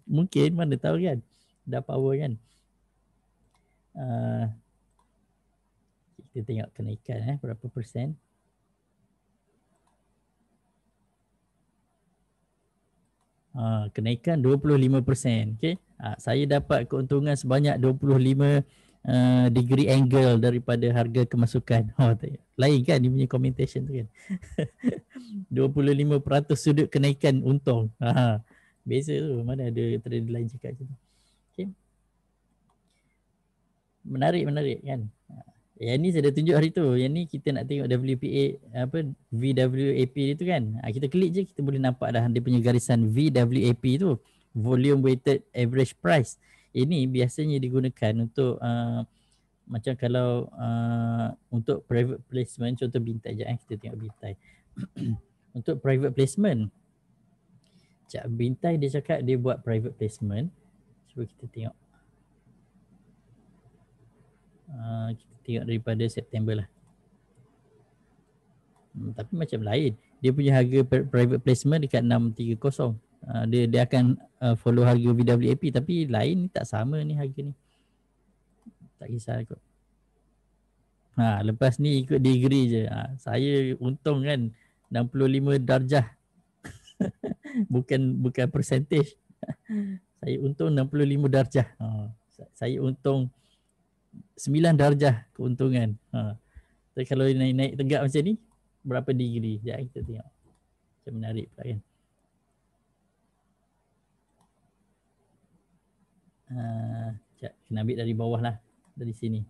Mungkin, mana tahu kan. Dah power kan. Kita tengok kenaikan berapa persen. Kenaikan 25%. Okey. Saya dapat keuntungan sebanyak 25 degree angle daripada harga kemasukan. Lain kan dia punya commutation tu kan. 25% sudut kenaikan untung. Beza tu, mana ada trader lain cakap macam tu. Okay. Menarik kan. Yang ni saya dah tunjuk hari tu. Yang ni kita nak tengok VWAP dia tu kan. Kita klik je kita boleh nampak dah dia punya garisan VWAP tu, volume weighted average price. Ini biasanya digunakan untuk macam kalau untuk private placement, contoh Bintai je kita tengok Bintai. Untuk private placement, Bintai dia cakap dia buat private placement. Cuba kita tengok. Kita tengok daripada September lah. Tapi macam lain. Dia punya harga private placement dekat 630. Dia akan follow harga VWAP, tapi lain ni tak sama ni harga ni. Tak kisah kot. Lepas ni ikut degree je. Saya untung kan 65 darjah. bukan percentage. Saya untung 65 darjah. Saya untung 9 darjah keuntungan. Tapi kalau naik tegak macam ni, berapa degree? Sekejap kita tengok. Macam menarik pula kan. Sekejap, kena ambil dari bawah lah. Dari sini.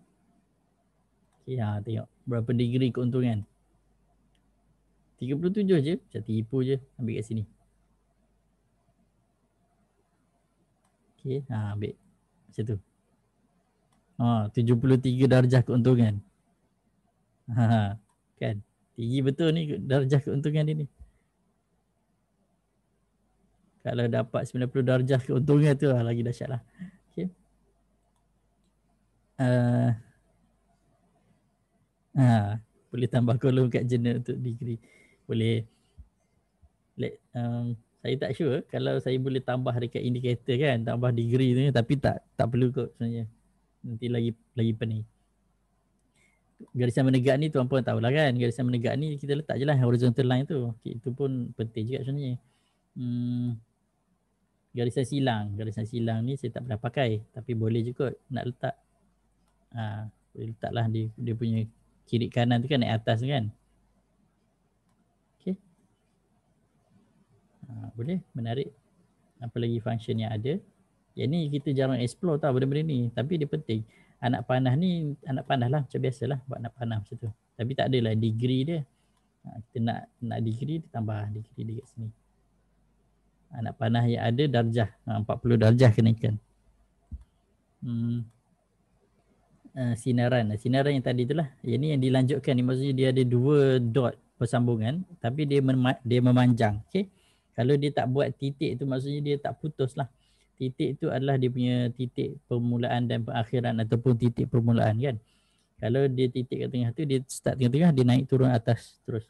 Okay, tengok berapa degree keuntungan. 37 je, macam tipu je. Ambil kat sini. Okay, ambil. Macam tu. 73 darjah keuntungan. Kan? Tinggi betul ni darjah keuntungan dia ni. Kalau dapat 90 darjah keuntungan tu lagi dahsyat lah. Okay. Boleh tambah kolom kat jurnal untuk degree. Boleh. Saya tak sure kalau saya boleh tambah dekat indikator kan, tambah degree tu, tapi tak perlu kot sebenarnya. Nanti lagi pening. Garisan menegak ni tuan-puan tahulah kan. Garisan menegak ni kita letak je lah horizontal line tu. Okay, itu pun penting juga sebenarnya. Garisan silang ni saya tak pernah pakai, tapi boleh je kot nak letak. Boleh letak lah dia punya kiri kanan tu kan, naik atas tu kan. Okay. Boleh, menarik. Apa lagi function yang ada. Yang ni kita jarang explore tau benda-benda ni, tapi dia penting. Anak panah ni, anak panah lah macam biasalah buat anak panah macam tu. Tapi tak adalah degree dia. Kita nak degree, tambah degree dekat sini. Nak panah yang ada darjah, 40 darjah kenaikan. Sinaran yang tadi itulah. Yang ni yang dilanjutkan ni, maksudnya dia ada 2 dot persambungan tapi dia memanjang. Okey. Kalau dia tak buat titik tu, maksudnya dia tak putus lah. Titik tu adalah dia punya titik permulaan dan perakhiran ataupun titik permulaan kan. Kalau dia titik kat tengah tu, dia start tengah-tengah, dia naik turun atas terus.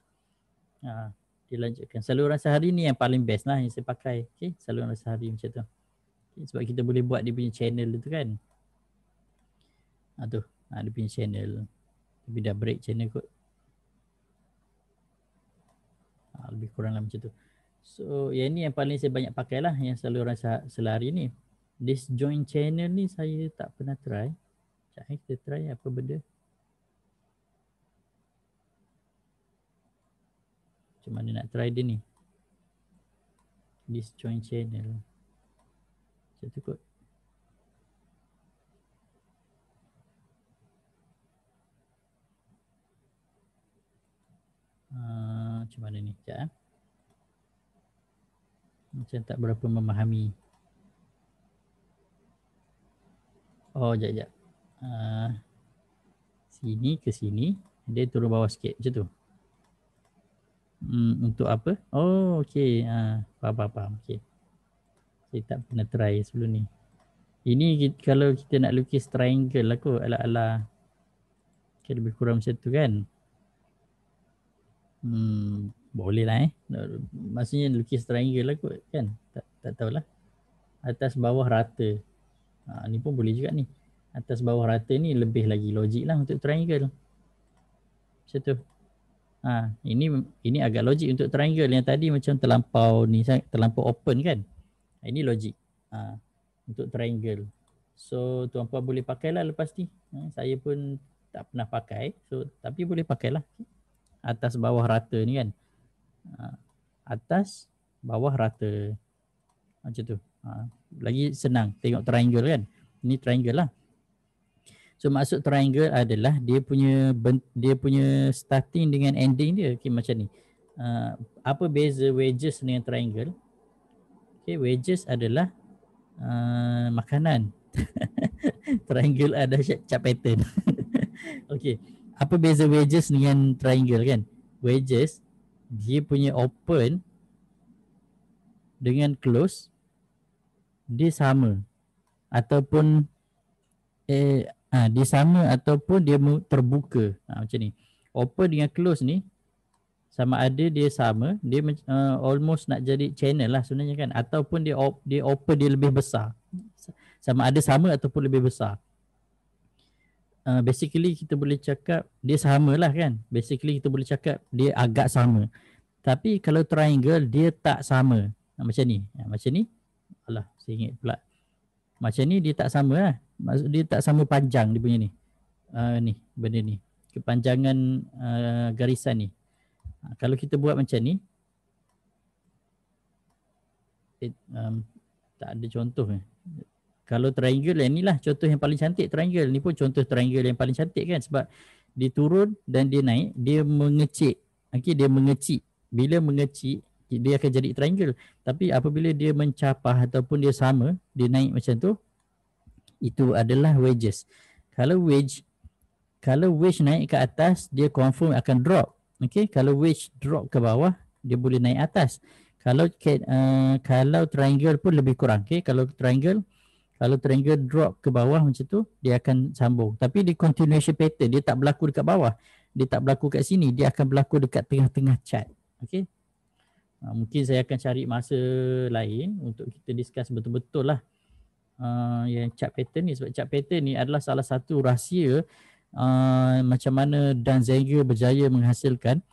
Dilanjutkan. Saluran sehari ni yang paling best lah yang saya pakai. Okay. Saluran sehari macam tu. Okay. Sebab kita boleh buat dia punya channel tu kan. Dia punya channel. Tapi dah break channel kot. Lebih kurang lah macam tu. So yang ni yang paling saya banyak pakai lah, yang saluran selari ni. Disjoint channel ni saya tak pernah try. Sekejap kita try apa benda. Macam mana nak try dia ni. Disjoint channel. Macam tu kot. Macam mana ni? Sekejap. Macam tak berapa memahami. Sekejap. Sini ke sini. Dia turun bawah sikit. Macam tu. Untuk apa? Okay. Faham. Okay. Saya tak pernah try sebelum ni. Ini kalau kita nak lukis triangle lah kot. Ala-ala. Okay, lebih kurang macam tu kan. Boleh lah maksudnya lukis triangle lah kot kan. Tak tahulah. Atas bawah rata. Ni pun boleh juga ni. Atas bawah rata ni lebih lagi logik lah untuk triangle. Macam tu. Ini agak logik untuk triangle. Yang tadi macam terlampau open kan. Ini logik untuk triangle. So tuan-puan boleh pakailah lepas ni. Saya pun tak pernah pakai. So tapi boleh pakailah. Atas bawah rata ni kan. Atas bawah rata. Macam tu. Lagi senang tengok triangle kan. Ini triangle lah. So maksud triangle adalah dia punya starting dengan ending dia. Okay, macam ni. Apa beza wedges dengan triangle? Okay, wedges adalah makanan. Triangle ada chart pattern. Okay. Apa beza wedges dengan triangle kan? Wedges dia punya open dengan close dia sama ataupun dia sama ataupun dia terbuka. Macam ni. Open dengan close ni sama ada dia sama, dia almost nak jadi channel lah sebenarnya kan, ataupun dia open dia lebih besar. Sama ada sama ataupun lebih besar. Basically kita boleh cakap dia sama lah kan. Basically kita boleh cakap dia agak sama. Tapi kalau triangle dia tak sama. Macam ni. Macam ni. Alah, saya ingat pula. Macam ni dia tak sama lah. Maksud dia tak sama panjang dia punya ni. Ni, benda ni. Kepanjangan garisan ni. Kalau kita buat macam ni. Tak ada contoh. Kalau triangle yang ni lah contoh yang paling cantik triangle. Ni pun contoh triangle yang paling cantik kan. Sebab dia turun dan dia naik. Dia mengecik. Okay, dia mengecik. Bila mengecik, dia akan jadi triangle. Tapi apabila dia mencapah ataupun dia sama, dia naik macam tu, itu adalah wedges. Kalau wedge naik ke atas, dia confirm akan drop. Okay, kalau wedge drop ke bawah, dia boleh naik atas. Kalau triangle pun lebih kurang. Okay, kalau triangle drop ke bawah macam tu, dia akan sambung. Tapi di continuation pattern, dia tak berlaku dekat bawah. Dia tak berlaku kat sini, dia akan berlaku dekat tengah-tengah chart. Okay. Mungkin saya akan cari masa lain untuk kita discuss betul-betul lah yang chart pattern ni. Sebab chart pattern ni adalah salah satu rahsia macam mana Dan Zanger berjaya menghasilkan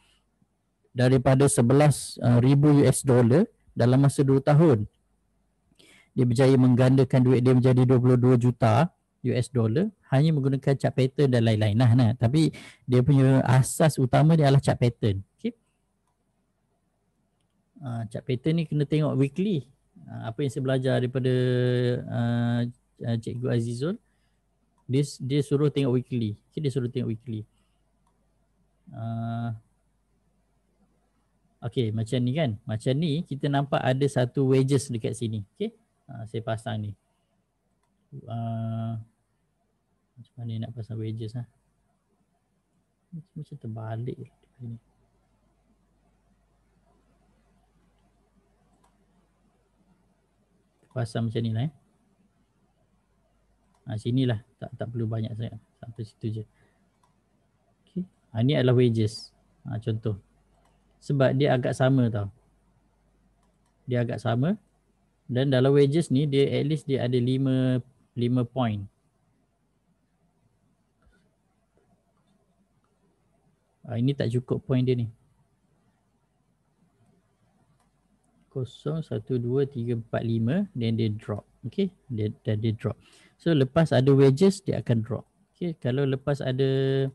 daripada 11,000 US dollar dalam masa 2 tahun. Dia berjaya menggandakan duit dia menjadi 22 juta US dollar hanya menggunakan chart pattern dan lain-lain lah. Tapi dia punya asas utama dia adalah chart pattern. Okay. Chart pattern ni kena tengok weekly. Apa yang saya belajar daripada Cikgu Azizul, dia suruh tengok weekly. Okay, dia suruh tengok weekly. Okey, macam ni kan. Macam ni kita nampak ada satu wedges dekat sini. Okey. Saya pasang ni. Macam mana nak pasang wedges Macam terbalik ni. Pasang macam ni lah sinilah. Tak perlu banyak sangat. Sampai situ je. Okay. Ini adalah wedges. Contoh. Sebab dia agak sama tau. Dia agak sama. Dan dalam wedges ni dia at least dia ada 5 point. Ini tak cukup point dia ni. 0, 1, 2, 3, 4, 5. Then dia drop. Okay. Dia drop. So lepas ada wedges dia akan drop. Okay. Kalau lepas ada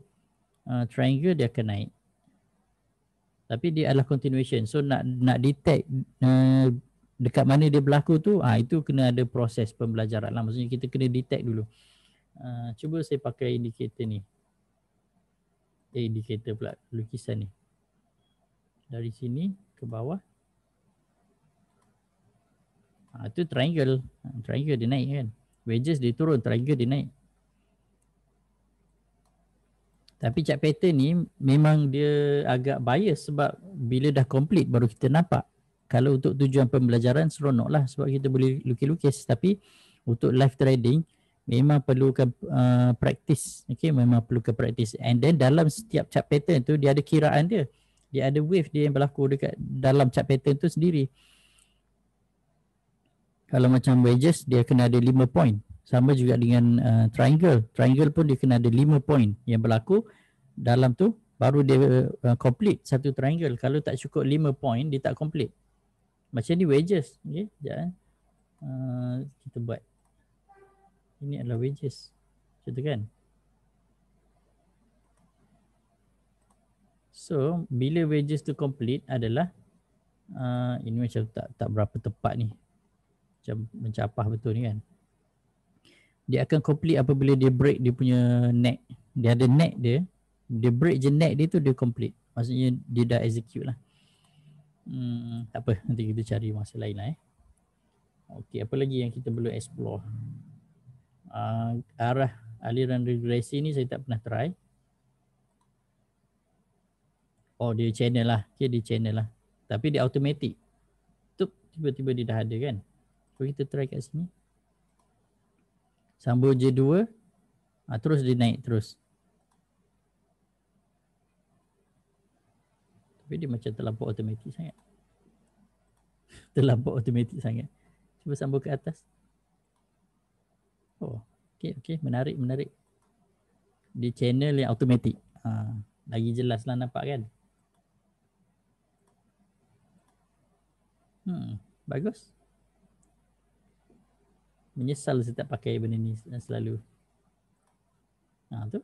triangle dia akan naik. Tapi dia adalah continuation. So nak detect dekat mana dia berlaku tu, itu kena ada proses pembelajaran lah. Maksudnya kita kena detect dulu. Cuba saya pakai indikator ni. Indikator pula, lukisan ni. Dari sini ke bawah. Itu triangle. Triangle dia naik kan. Wedges dia turun, triangle dia naik. Tapi chart pattern ni memang dia agak bias sebab bila dah complete baru kita nampak. Kalau untuk tujuan pembelajaran seronok lah sebab kita boleh lukis-lukis. Tapi untuk live trading memang perlukan practice. Okay, memang perlukan practice. And then dalam setiap chart pattern tu dia ada kiraan dia. Dia ada wave dia yang berlaku dekat dalam chart pattern tu sendiri. Kalau macam wedges dia kena ada 5 point. Sama juga dengan triangle. Triangle pun dia kena ada 5 point yang berlaku dalam tu baru dia complete satu triangle. Kalau tak cukup 5 point dia tak complete. Macam ni wedges. Okay, sekejap kita buat. Ini adalah wedges. Contoh kan. So bila wedges tu complete adalah ini macam tak berapa tepat ni. Macam mencapah betul ni kan. Dia akan complete apabila dia break dia punya neck. Dia ada neck dia. Dia break je neck dia tu dia complete. Maksudnya dia dah execute lah. Tak apa, nanti kita cari masa lain lah Okey, apa lagi yang kita perlu explore? Arah aliran regresi ni saya tak pernah try. Oh, dia channel lah. Okay, dia channel lah. Tapi dia automatic. Tup, tiba-tiba dia dah ada kan. So kita try kat sini. Sambung J2. Terus dia naik terus. Tapi dia macam terlampau automatik sangat. Terlampau automatik sangat. Cuba sambung ke atas. Oh, okey, menarik. Dia channel yang automatik. Lagi jelas lah nampak kan. Bagus. Menyesal saya tak pakai benda ni selalu. Tu.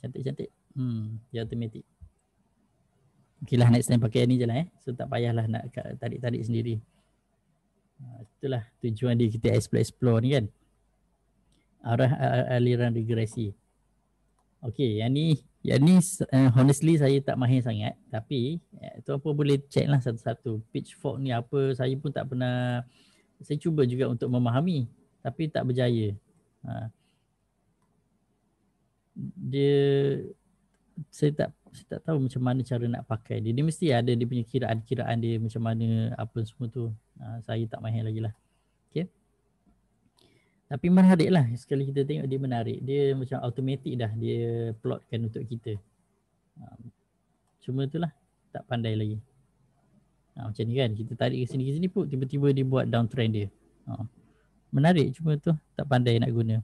Cantik. Dia automatik. Okey lah, next time pakai ni je lah So tak payahlah nak tarik-tarik sendiri. Itulah tujuan dia kita explore ni kan. Arah aliran regresi. Okey, yang ni honestly saya tak mahir sangat. Tapi tuan pun boleh check lah satu-satu. Pitchfork ni apa, saya pun tak pernah. Saya cuba juga untuk memahami. Tapi tak berjaya. Saya tak tahu macam mana cara nak pakai dia. Dia mesti ada dia punya kiraan-kiraan dia macam mana apa semua tu. Saya tak mahir lagi lah. Okay. Tapi menarik lah. Sekali kita tengok dia menarik. Dia macam automatik dah dia plotkan untuk kita. Cuma itulah tak pandai lagi. Macam ni kan. Kita tarik ke sini pun tiba-tiba dia buat downtrend dia. Menarik cuma tu tak pandai nak guna.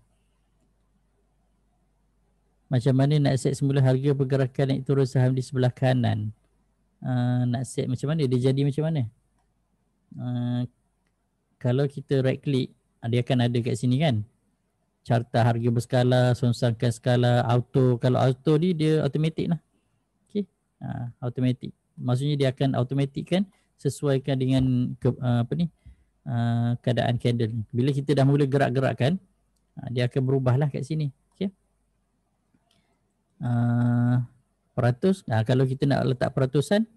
Macam mana nak set semula harga pergerakan naik turun saham di sebelah kanan. Nak set macam mana? Dia jadi macam mana? Kalau kita right click, dia akan ada kat sini kan. Carta harga berskala, sonsangkan skala, auto. Kalau auto ni dia automatik lah. Okay. Automatik. Maksudnya dia akan automatik kan sesuaikan dengan keadaan candle ni. Bila kita dah mula gerak-gerakkan, dia akan berubah lah kat sini. Okay. Peratus. Kalau kita nak letak peratusan,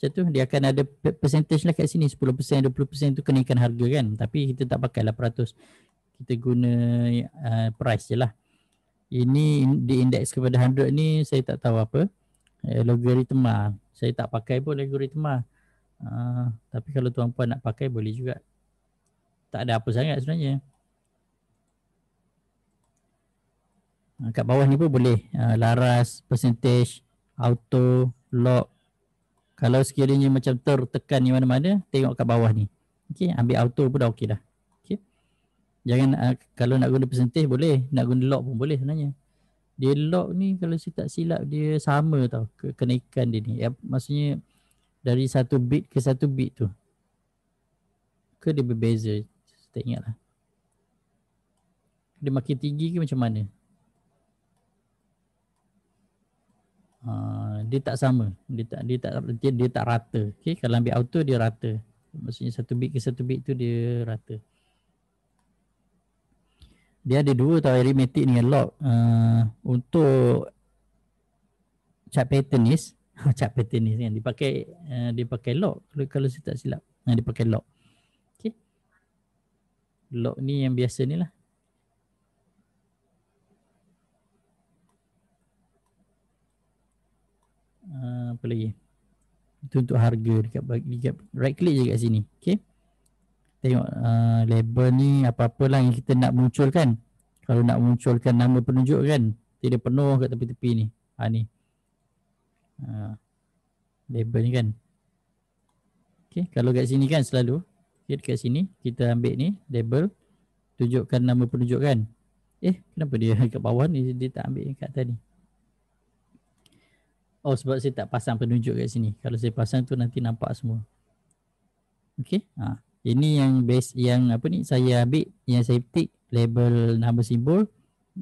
Macam tu dia akan ada percentage lah kat sini 10%, 20% tu kenaikan harga kan. Tapi kita tak pakai 800. Kita guna price je lah. Ini di indeks kepada 100 ni saya tak tahu apa. Logaritma. Saya tak pakai pun logaritma. Tapi kalau tuan-puan nak pakai boleh juga. Tak ada apa sangat sebenarnya. Kat bawah ni pun boleh. Laras, percentage, auto, log. Kalau sekiranya macam tertekan di mana-mana, tengok kat bawah ni. Okey, ambil auto pun dah okey dah. Okey. Jangan kalau nak guna percentage boleh, nak guna log pun boleh sebenarnya. Dia log ni kalau saya tak silap dia sama tau kenaikan dia ni. Maksudnya dari 1 bit ke 1 bit tu. Ke dia berbeza? Saya tak ingat lah. Dia makin tinggi ke macam mana? Dia tak sama. Dia tak rata. Okey, kalau ambil auto dia rata. Maksudnya 1 bit ke 1 bit tu dia rata. Dia ada dua tau, arithmetic dengan log. Untuk chart patternis chart patternis kan dia pakai log kalau saya tak silap. Dia pakai log. Okey. Log ni yang biasa ni lah. Apa lagi? Itu untuk harga dekat right click je kat sini. Okey. Tengok label ni apa-apalah yang kita nak munculkan. Kalau nak munculkan nama penunjuk kan, dia penuh kat tepi-tepi ni. Ni. Label ni kan. Okey, kalau kat sini kan selalu, okay, dekat sini kita ambil ni label, tunjukkan nama penunjuk kan. Kenapa dia kat bawah ni dia tak ambil kat atas ni? Oh, sebab saya tak pasang penunjuk kat sini. Kalau saya pasang tu nanti nampak semua. Okey. Ini yang base yang apa ni saya ambil, yang saya tick label nama simbol,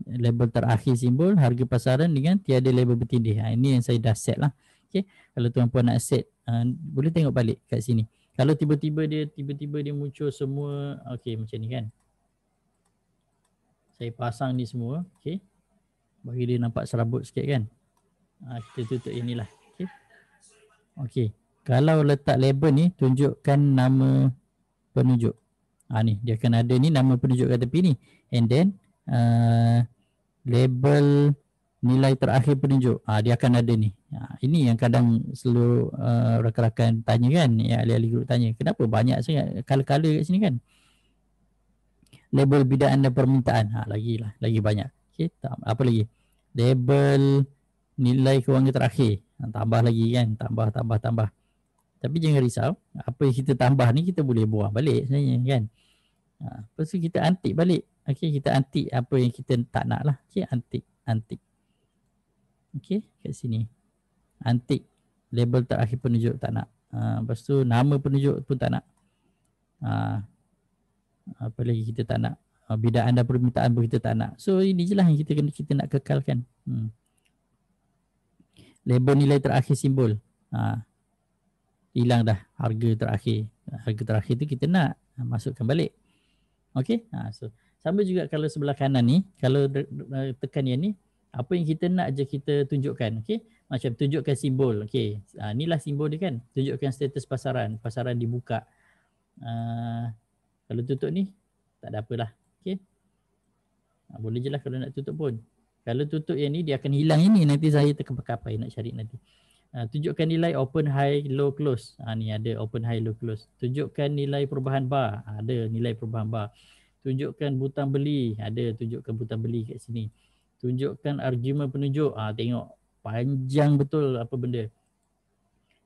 label terakhir simbol, harga pasaran dengan tiada label bertindih. Ini yang saya dah set lah. Okey. Kalau tuan-puan nak set, boleh tengok balik kat sini. Kalau tiba-tiba dia muncul semua, okey macam ni kan. Saya pasang ni semua, okey. Bagi dia nampak serabut sikit kan. Kita tutup inilah. Okey. Okey. Kalau letak label ni, tunjukkan nama penunjuk. Ni dia akan ada ni nama penunjuk kat tepi ni. And then label nilai terakhir penunjuk. Dia akan ada ni. Ini yang kadang selalu rakan-rakan tanya kan, ahli-ahli grup tanya, kenapa banyak sangat color-color kat sini kan? Label bidaan dan permintaan. Lagi banyak. Okey, apa lagi? Label nilai kewangan terakhir. Tambah lagi kan, tambah. Tapi jangan risau, apa yang kita tambah ni kita boleh buang balik sebenarnya kan. Lepas tu kita antik balik. Okey, kita antik apa yang kita tak nak lah. Okey, antik. Okey, kat sini. Antik label terakhir penunjuk tak nak. Lepas tu nama penunjuk pun tak nak. Apa lagi kita tak nak? Bidaan dan permintaan pun kita tak nak. So ini je lah yang kita nak kekalkan. Label nilai terakhir simbol. Hilang dah harga terakhir. Harga terakhir tu kita nak masukkan balik. Okey. So sama juga kalau sebelah kanan ni, kalau tekan yang ni, apa yang kita nak je kita tunjukkan. Okey. Macam tunjukkan simbol. Okey. Inilah simbol dia kan. Tunjukkan status pasaran dibuka. Kalau tutup ni tak ada apalah. Okey. Boleh je lah kalau nak tutup pun. Kalau tutup yang ni dia akan hilang ini, nanti saya terkapai nak cari nanti. Tunjukkan nilai open, high, low, close. Ni ada open, high, low, close. Tunjukkan nilai perubahan bar. Ada nilai perubahan bar. Tunjukkan butang beli. Ada tunjukkan butang beli kat sini. Tunjukkan argumen penunjuk. Tengok panjang betul apa benda.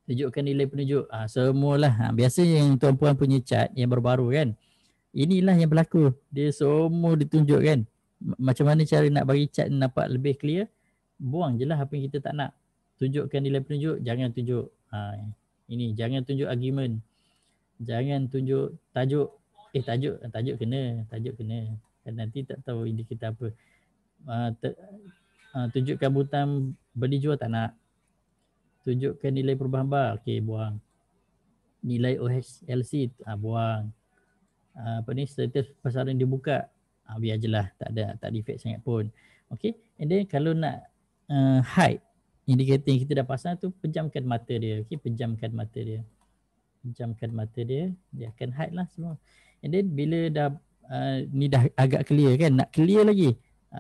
Tunjukkan nilai penunjuk. Semualah. Biasanya yang tuan-puan punya chart yang baru-baru kan. Inilah yang berlaku. Dia semua ditunjuk kan. Macam mana cara nak bagi chart nampak lebih clear? Buang je lah apa yang kita tak nak. Tunjukkan nilai penunjuk, jangan tunjuk ini, jangan tunjuk argument, jangan tunjuk tajuk. Tajuk kena kan nanti tak tahu indikator apa. Tunjukkan butang beli jual tak nak. Tunjukkan nilai perubahan bar, okey buang. Nilai OHLC buang. Apa ni, status pasaran dibuka, biar je lah, tak ada efek sangat pun. Okey, and then kalau nak hide indikator yang kita dah pasang tu, pejamkan mata dia. Okey, pejamkan mata dia. Pejamkan mata dia, dia akan hide lah semua. And then bila dah ni dah agak clear kan, nak clear lagi,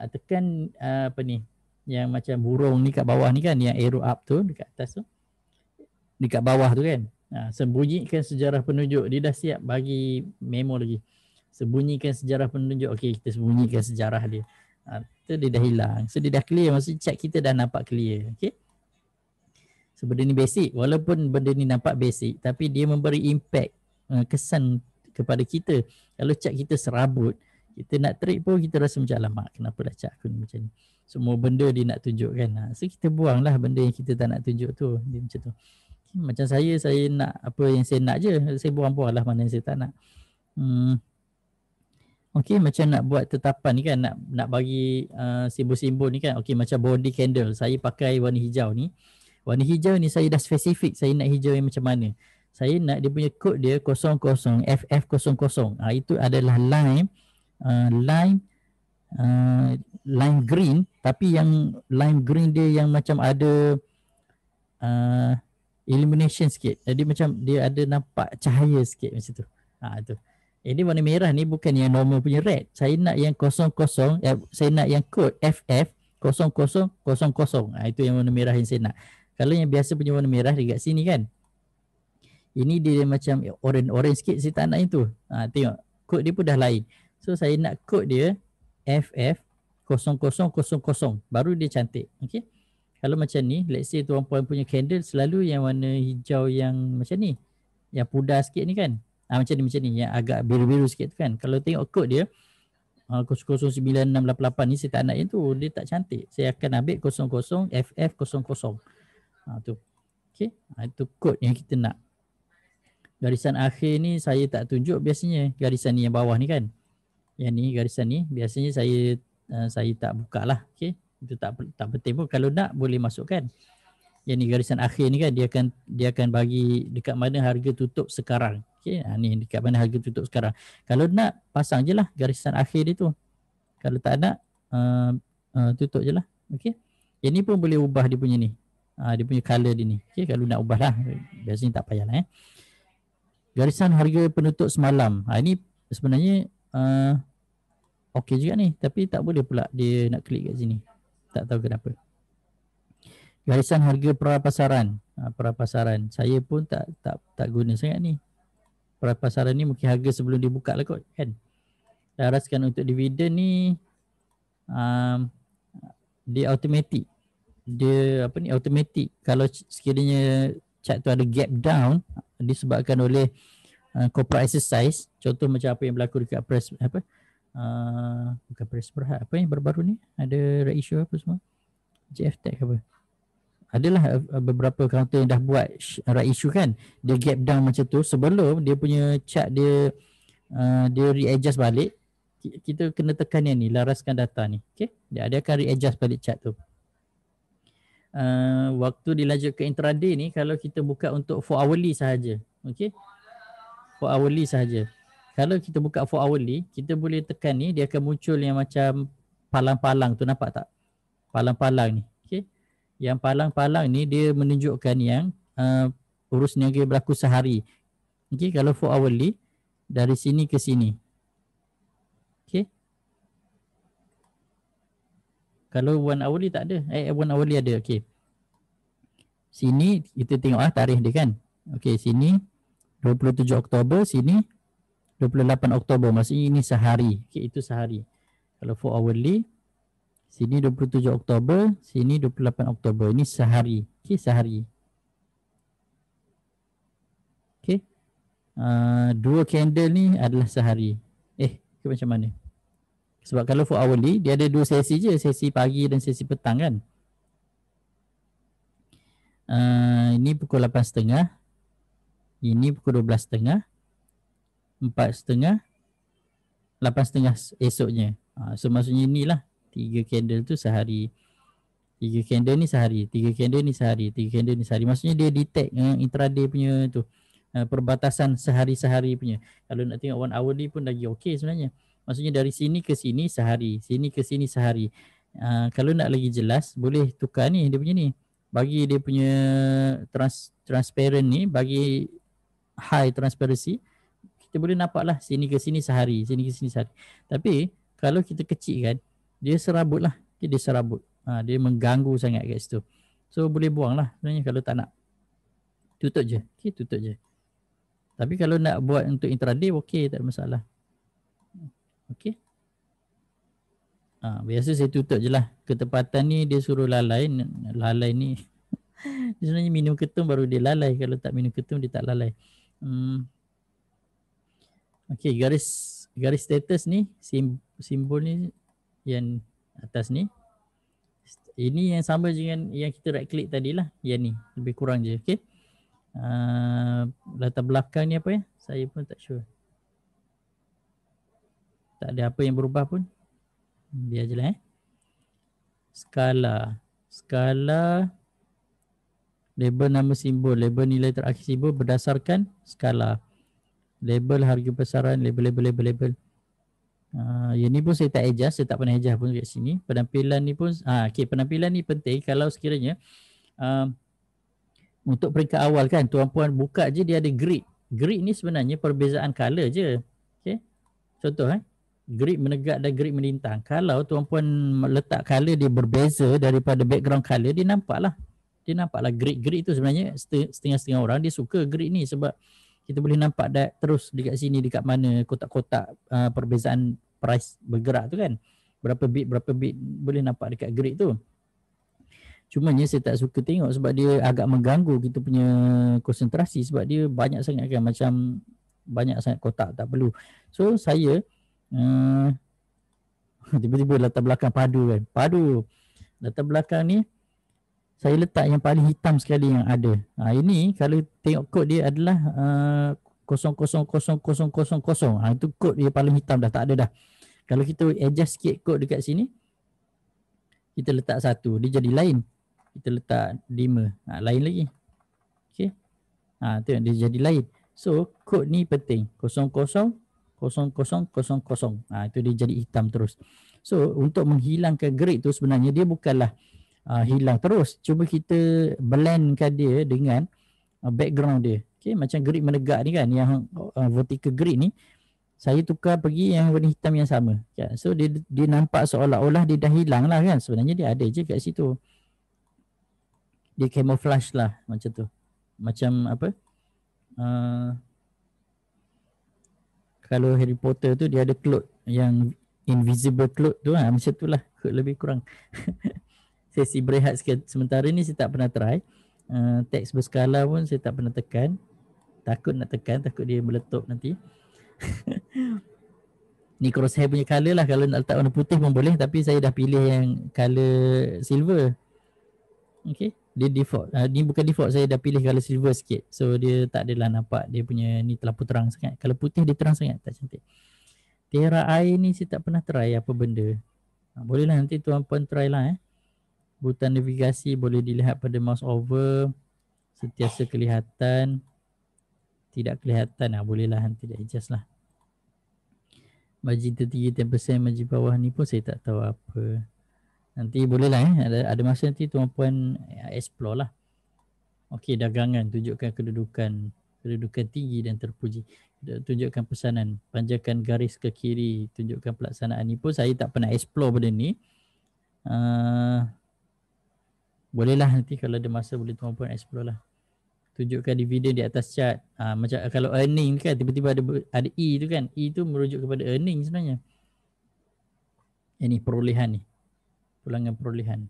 tekan apa ni, yang macam burung ni kat bawah ni kan, yang arrow up tu dekat atas tu, dekat bawah tu kan. Sembunyikan sejarah penunjuk. Dia dah siap bagi memo lagi. Sembunyikan sejarah penunjuk. Okey, kita sembunyikan sejarah dia. Tu dia dah hilang. So dia dah clear, maksudnya chat kita dah nampak clear. Okey. So benda ni basic, walaupun benda ni nampak basic, tapi dia memberi impact, kesan kepada kita. Kalau cat kita serabut, kita nak trade pun kita rasa macam, alamak kenapa dah cat aku ni macam ni. Semua benda dia nak tunjukkan. So kita buanglah benda yang kita tak nak tunjuk tu. Dia macam tu. Okay, macam saya nak apa yang saya nak je, saya buang-buang lah mana yang saya tak nak. Okey, macam nak buat tetapan ni kan, nak bagi simbol-simbol ni kan. Okey, macam body candle, saya pakai warna hijau ni. Warna hijau ni saya dah spesifik, saya nak hijau yang macam mana. Saya nak dia punya kod dia 00 FF00. Itu adalah line green, tapi yang line green dia yang macam ada illumination sikit. Jadi macam dia ada nampak cahaya sikit macam tu. Tu. Ini warna merah ni bukan yang normal punya red. Saya nak yang 00, saya nak yang kod FF0000. Itu yang warna merah yang saya nak. Kalau yang biasa punya warna merah dekat sini kan, ini dia macam orange sikit, saya tak nak itu. Tengok, kod dia pun dah lain. So saya nak kod dia FF0000, baru dia cantik. Okay. Kalau macam ni, let's say tuan puan punya candle selalu yang warna hijau yang macam ni, yang pudar sikit ni kan. Macam ni, yang agak biru-biru sikit tu kan. Kalau tengok kod dia 009688 ni, saya tak nak yang tu, dia tak cantik. Saya akan ambil 00 FF00. Tu. Okey, itu kod yang kita nak. Garisan akhir ni saya tak tunjuk biasanya. Garisan ni yang bawah ni kan. Yang ni garisan ni biasanya saya tak buka lah. Okey, itu tak penting pun. Kalau nak boleh masukkan. Yang ni garisan akhir ni kan, dia akan bagi dekat mana harga tutup sekarang. Okey, ni dekat mana harga tutup sekarang. Kalau nak pasang je lah garisan akhir dia tu. Kalau tak nak tutup je lah. Okey. Yang ni pun boleh ubah dia punya ni. Dia punya color dia ni. Okay, kalau nak ubah lah, biasanya tak payah lah. Garisan harga penutup semalam. Ini sebenarnya okey juga ni. Tapi tak boleh pula dia nak klik kat sini. Tak tahu kenapa. Garisan harga prapasaran. Prapasaran. Saya pun tak guna sangat ni. Prapasaran ni mungkin harga sebelum dibuka lah kot kan. Laraskan untuk dividen ni dia automatic. Dia automatic. Kalau sekiranya chart tu ada gap down disebabkan oleh corporate exercise, contoh macam apa yang berlaku dekat press bukan press Berhad, apa yang baru-baru ni ada right issue apa semua, JF Tech apa, adalah beberapa counter yang dah buat right issue kan, dia gap down macam tu sebelum dia punya chart dia readjust balik. Kita kena tekan yang ni, laraskan data ni. Okay, dia akan readjust balik chart tu. Waktu dilanjut ke intraday ni, kalau kita buka untuk 4 hourly sahaja, okey, 4 hourly sahaja. Kalau kita buka 4 hourly, kita boleh tekan ni, dia akan muncul yang macam palang-palang tu, nampak tak? Palang-palang ni, okey. Yang palang-palang ni dia menunjukkan yang urus niaga berlaku sehari. Okey, kalau 4 hourly dari sini ke sini. Okey. Kalau 1 hourly tak ada. 1 hourly ada. Okey. Sini kita tengok tarikh dia kan. Okey, sini 27 Oktober, sini 28 Oktober. Maksudnya ini sehari. Okey, itu sehari. Kalau 4 hourly, sini 27 Oktober, sini 28 Oktober. Ini sehari. Okey, sehari. Okey. Dua candle ni adalah sehari. Ke macam mana? Sebab kalau 4 hourly, dia ada 2 sesi je. Sesi pagi dan sesi petang kan. Ini pukul 8.30. Ini pukul 12.30. 4.30. 8.30 esoknya. So maksudnya inilah 3 candle tu sehari. 3 candle ni sehari. 3 candle ni sehari. 3 candle ni sehari. Maksudnya dia detect intraday punya tu. Perbatasan sehari-sehari punya. Kalau nak tengok 1 hourly pun lagi okey sebenarnya. Maksudnya dari sini ke sini sehari, sini ke sini sehari. Kalau nak lagi jelas, boleh tukar ni, dia punya ni. bagi dia punya transparent ni, bagi high transparency, kita boleh nampak lah sini ke sini sehari, sini ke sini sehari. Tapi kalau kita kecil kan, dia serabut lah. Dia serabut. Dia mengganggu sangat kat situ. So boleh buang lah sebenarnya kalau tak nak. Tutup je. Okay, tutup je. Tapi kalau nak buat untuk intraday, okay, tak ada masalah. Okay. Biasa saya tutup je lah. Ketepatan ni dia suruh lalai. Lalai ni dia sebenarnya minum ketum baru dia lalai. Kalau tak minum ketum dia tak lalai. Okay, garis status ni, simbol ni yang atas ni. Ini yang sama dengan yang kita right click tadi lah. Yang ni, lebih kurang je. Okay. Latar belakang ni apa ya? Saya pun tak sure. Tak ada apa yang berubah pun. Biar je lah Skala. Label nama simbol. Label nilai terakhir simbol berdasarkan skala. Label harga pasaran. Label. Yang ni pun saya tak adjust. Saya tak pernah adjust pun kat sini. Penampilan ni pun. Okay, penampilan ni penting. Kalau sekiranya untuk peringkat awal kan, tuan-puan buka je dia ada grid. Grid ni sebenarnya perbezaan color je. Okay. Contoh grid menegak dan grid melintang. Kalau tuan-puan letak color dia berbeza daripada background color, dia nampaklah grid itu sebenarnya setengah-setengah orang dia suka grid ni sebab kita boleh nampak terus dekat sini, dekat mana kotak-kotak perbezaan price bergerak tu kan. Berapa bit boleh nampak dekat grid tu. Cumanya saya tak suka tengok sebab dia agak mengganggu kita punya konsentrasi sebab dia banyak sangat kan, macam banyak sangat kotak tak perlu. So saya tiba-tiba latar belakang padu kan. Latar belakang ni saya letak yang paling hitam sekali yang ada. Ini kalau tengok kod dia adalah 00000. Itu kod dia paling hitam dah, tak ada dah. Kalau kita adjust sikit kod dekat sini, kita letak 1, dia jadi lain. Kita letak 5, lain lagi. Okay. Tengok dia jadi lain. So kod ni penting. 000000. Itu dia jadi hitam terus. So untuk menghilangkan grid tu sebenarnya dia bukanlah hilang terus. Cuba kita blendkan dia dengan background dia. Okay, macam grid menegak ni kan, yang vertical grid ni saya tukar pergi yang warna hitam yang sama. So dia nampak seolah-olah dia dah hilang lah kan. Sebenarnya dia ada je kat situ. Dia camouflage lah macam tu. Macam apa? Kalau Harry Potter tu dia ada cloak yang invisible cloak tu macam tu lah lebih kurang. Sesi berehat sikit. Sementara ni saya tak pernah try. Teks berskala pun saya tak pernah tekan. Takut nak tekan, takut dia meletup nanti. Ni crosshair punya colour lah. Kalau nak letak warna putih pun boleh, tapi saya dah pilih yang colour silver. Okay, dia default. Ni bukan default, saya dah pilih colour silver sikit. So dia tak adalah nampak dia punya ni terlalu terang sangat. Kalau putih dia terang sangat, tak cantik. Tiara air ni saya tak pernah try apa benda. Bolehlah nanti tuan-puan try lah Butang navigasi boleh dilihat pada mouse over. Sentiasa kelihatan, tidak kelihatan. Bolehlah nanti dia adjust lah. Margin tertinggi 10%, margin bawah ni pun saya tak tahu apa. Nanti bolehlah ada masa nanti tuan-puan explore lah. Okey, dagangan tunjukkan kedudukan tinggi dan terpuji. Tunjukkan pesanan, panjangkan garis ke kiri, tunjukkan pelaksanaan. Ni pun saya tak pernah explore benda ni. Bolehlah nanti kalau ada masa boleh tuan-puan explore lah. Tunjukkan dividen di atas chart. Macam kalau earning kan tiba-tiba ada E tu kan. E tu merujuk kepada earning sebenarnya. Ini perolehan ni. Pulangan perolehan.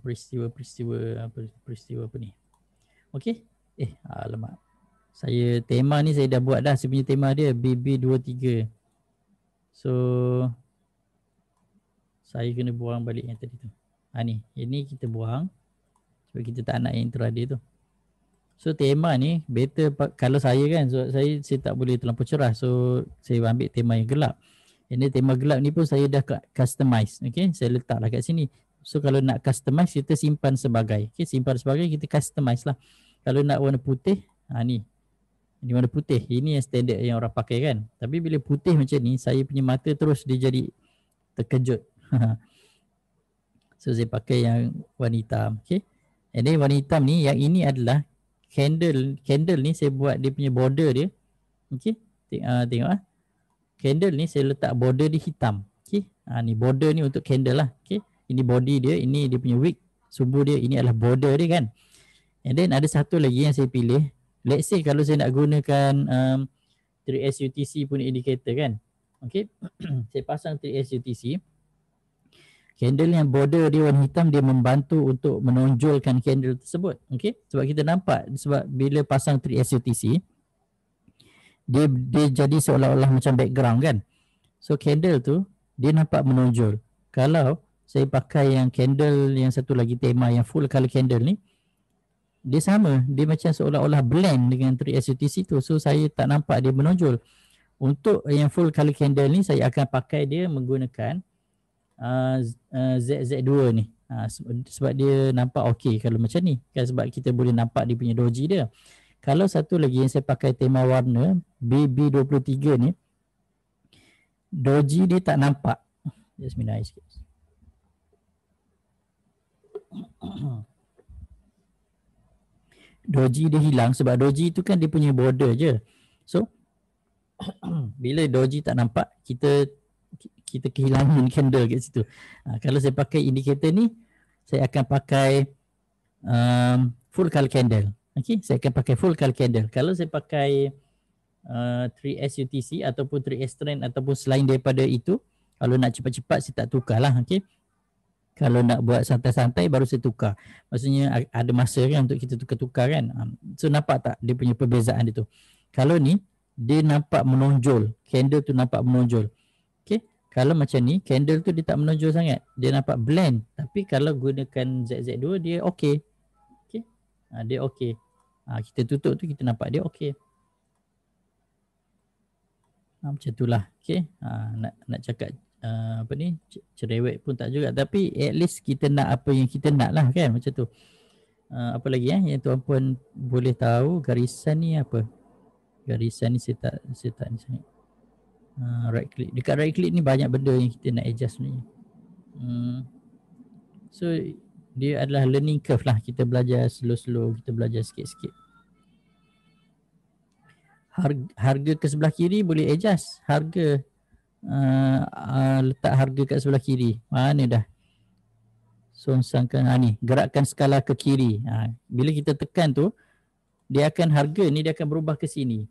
Peristiwa apa ni. Okey. Alamak. Tema ni saya dah buat dah. Saya punya tema dia BB23. So saya kena buang balik yang tadi tu. Ni. Ini kita buang. Sebab kita tak nak intraday tu. So tema ni better kalau saya kan. So saya tak boleh terlampau cerah. So saya ambil tema yang gelap. Ini tema gelap ni pun saya dah customize. Okay, saya letaklah kat sini. So kalau nak customize kita simpan sebagai. Okay, simpan sebagai kita customize lah. Kalau nak warna putih, ni. Ini warna putih. Ini yang standard yang orang pakai kan. Tapi bila putih macam ni, saya punya mata terus dia jadi terkejut. So saya pakai yang warna hitam. Okay. And then warna hitam ni, yang ini adalah candle ni saya buat dia punya border dia. Okay. Tengok ah. Candle ni saya letak border dia hitam. Okay. Ni border ni untuk candle lah. Okay. Ini body dia, ini dia punya wick, sumbu dia, ini adalah border dia kan. And then ada satu lagi yang saya pilih. Let's say kalau saya nak gunakan 3S UTC punya indicator kan. Okay. Saya pasang 3S UTC. Candle yang border dia warna hitam, dia membantu untuk menonjolkan candle tersebut. Okay. Sebab kita nampak, sebab bila pasang 3S UTC, dia jadi seolah-olah macam background kan. So candle tu dia nampak menonjol. Kalau saya pakai yang candle yang satu lagi tema yang full color candle ni, dia sama, dia macam seolah-olah blend dengan 3S UTC tu. So saya tak nampak dia menonjol. Untuk yang full color candle ni saya akan pakai dia menggunakan ZZ2 ni. Sebab dia nampak okey kalau macam ni kan, sebab kita boleh nampak dia punya doji dia. Kalau satu lagi yang saya pakai tema warna BB23 ni, doji dia tak nampak. Just minum air sikit. Doji dia hilang sebab doji tu kan dia punya border je. So bila doji tak nampak, kita kehilangan candle kat situ. Kalau saya pakai indicator ni, saya akan pakai full color candle. Okay, saya akan pakai full color candle. Kalau saya pakai 3S UTC ataupun 3S trend ataupun selain daripada itu, kalau nak cepat-cepat saya tak tukar lah. Okay. Kalau nak buat santai-santai baru saya tukar. Maksudnya ada masa kan untuk kita tukar-tukar kan. So nampak tak dia punya perbezaan dia tu. Kalau ni dia nampak menonjol. Candle tu nampak menonjol. Okay. Kalau macam ni candle tu dia tak menonjol sangat. Dia nampak blend. Tapi kalau gunakan ZZ2 dia okey. Okay. Dia okey. Kita tutup tu kita nampak dia okey. Macam itulah. Okay. Nak cakap apa ni, cerewet pun tak juga, tapi at least kita nak apa yang kita nak lah kan, macam tu. Apa lagi yang tuan puan boleh tahu garisan ni apa? Garisan ni saya tak ni sangat. Right click. Dekat right click ni banyak benda yang kita nak adjust ni. So dia adalah learning curve lah, kita belajar slow-slow, kita belajar sikit-sikit. Harga ke sebelah kiri boleh adjust. Harga letak harga kat sebelah kiri. Mana dah songsangkan ni, gerakkan skala ke kiri. Bila kita tekan tu, dia akan, harga ni dia akan berubah ke sini.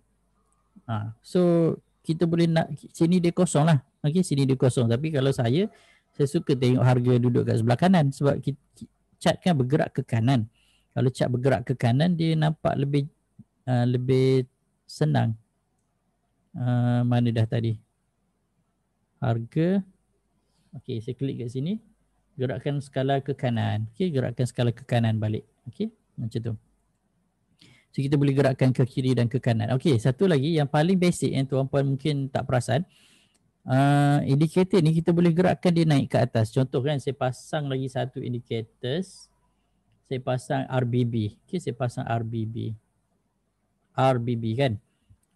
So kita boleh nak sini dia kosong lah. Okay, sini dia kosong. Tapi kalau saya suka tengok harga duduk kat sebelah kanan, sebab chart kan bergerak ke kanan. Kalau chart bergerak ke kanan, dia nampak lebih senang. Mana dah tadi harga. Okey, saya klik kat sini, gerakkan skala ke kanan. Okey, gerakkan skala ke kanan balik. Okey, macam tu. So kita boleh gerakkan ke kiri dan ke kanan. Okey, satu lagi yang paling basic yang tuan-puan mungkin tak perasan, indikator ni kita boleh gerakkan dia naik ke atas. Contoh kan, saya pasang lagi satu indicators. Saya pasang RBB. Okey, saya pasang RBB kan.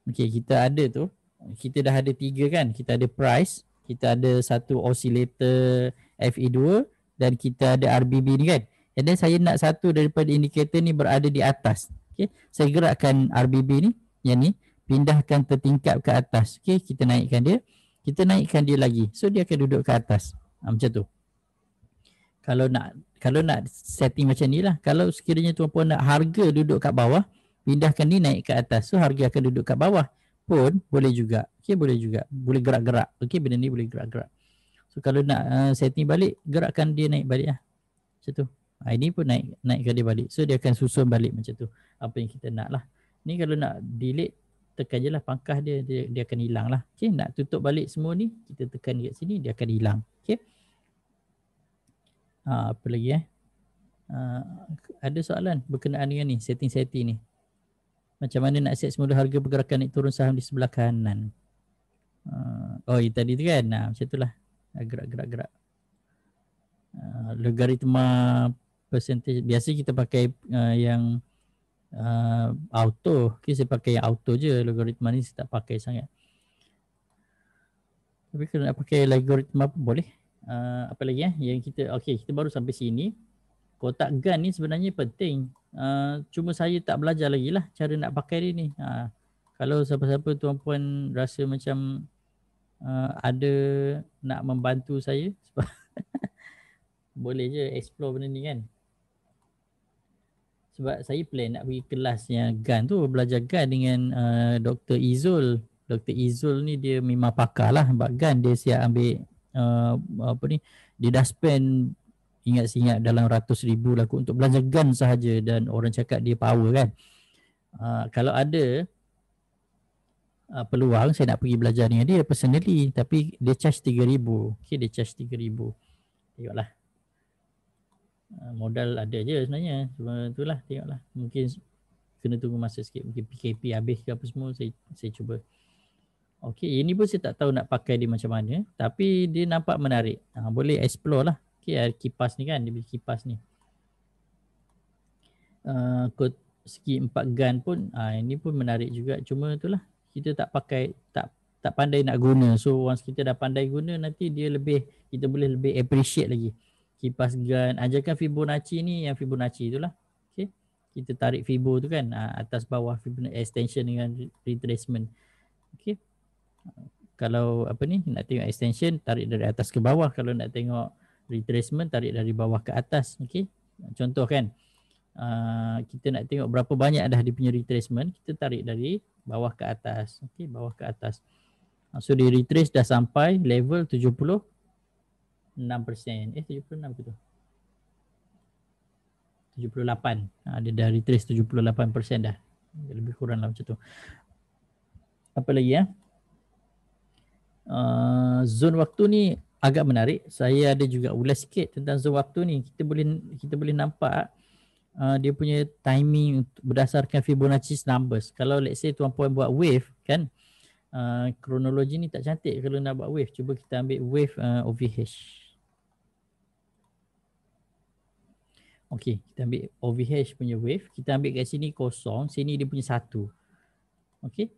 Okey, kita ada tu, kita dah ada 3 kan. Kita ada price, kita ada satu oscillator FE2 dan kita ada RBB ni kan. And then saya nak satu daripada indikator ni berada di atas. Okay. Saya gerakkan RBB ni, yang ni, pindahkan tertingkap ke atas. Okay, kita naikkan dia. Kita naikkan dia lagi. So dia akan duduk ke atas. Macam tu. Kalau nak setting macam ni lah. Kalau sekiranya tuan-puan nak harga duduk kat bawah, pindahkan ni naik ke atas. So harga akan duduk kat bawah pun boleh juga. Okay, boleh juga. Boleh gerak-gerak. Okay, benda ni boleh gerak-gerak. So kalau nak setting balik, gerakkan dia naik balik lah. Macam tu. Ini pun naikkan dia balik. So dia akan susun balik macam tu. Apa yang kita nak lah. Ni kalau nak delete, tekan je lah pangkah dia akan hilang lah. Okay, nak tutup balik semua ni, kita tekan kat sini, dia akan hilang. Okay. Apa lagi ada soalan berkenaan dengan ni, setting-setting ni. Macam mana nak set semula harga pergerakan naik turun saham di sebelah kanan. Tadi tu kan. Macam tu lah. Gerak-gerak. Logaritma percentage. Biasa kita pakai yang auto. Okay, saya pakai yang auto je. Logaritma ni saya tak pakai sangat. Tapi kalau nak pakai logaritma pun boleh. Apa lagi yang kita, okey, kita baru sampai sini. Kotak gun ni sebenarnya penting. Cuma saya tak belajar lagi lah cara nak pakai dia ni. Kalau siapa-siapa tuan-puan rasa macam ada nak membantu saya, boleh je explore benda ni kan. Sebab saya plan nak pergi kelasnya gun tu, belajar gun dengan Dr. Izul. Dr. Izul ni dia memang pakar lah sebab gun. Dia siap ambil apa ni, dia dah spend ingat dalam ratus ribu lah untuk belajar gun sahaja, dan orang cakap dia power kan. Kalau ada peluang saya nak pergi belajar dengan dia personally, tapi dia charge 3,000. Okay, dia charge 3,000. Tengoklah. Modal ada je sebenarnya, cuma itulah, tengoklah, mungkin kena tunggu masa sikit, mungkin PKP habis ke apa semua, saya cuba. Okey, ini pun saya tak tahu nak pakai dia macam mana, tapi dia nampak menarik. Boleh explore lah. Okey, kipas ni kan, dia beli kipas ni. Kod segi 4 gun pun ini pun menarik juga, cuma itulah kita tak pakai, tak pandai nak guna. So once kita dah pandai guna, nanti dia lebih, kita boleh lebih appreciate lagi. Kipas gun, ajarkan Fibonacci ni, yang Fibonacci itulah. Okay, kita tarik Fibo tu kan, atas bawah Fibonacci, extension dengan retracement. Okay, kalau apa ni, nak tengok extension, tarik dari atas ke bawah. Kalau nak tengok retracement, tarik dari bawah ke atas. Okay, contoh kan, kita nak tengok berapa banyak dah dia punya retracement, kita tarik dari bawah ke atas. Okay, bawah ke atas. So dia retrace dah sampai level 76%. 76 ke tu? 78. Dia dah retrace 78% dah. Lebih kurang lah macam tu. Apa lagi ya? Zon waktu ni agak menarik. Saya ada juga ulas sikit tentang zon waktu ni. Kita boleh nampak dia punya timing berdasarkan Fibonacci numbers. Kalau let's say tuan-puan buat wave kan, kronologi ni tak cantik kalau nak buat wave. Cuba kita ambil wave OVH. Okey, kita ambil OVH punya wave. Kita ambil kat sini kosong, sini dia punya 1. Okey.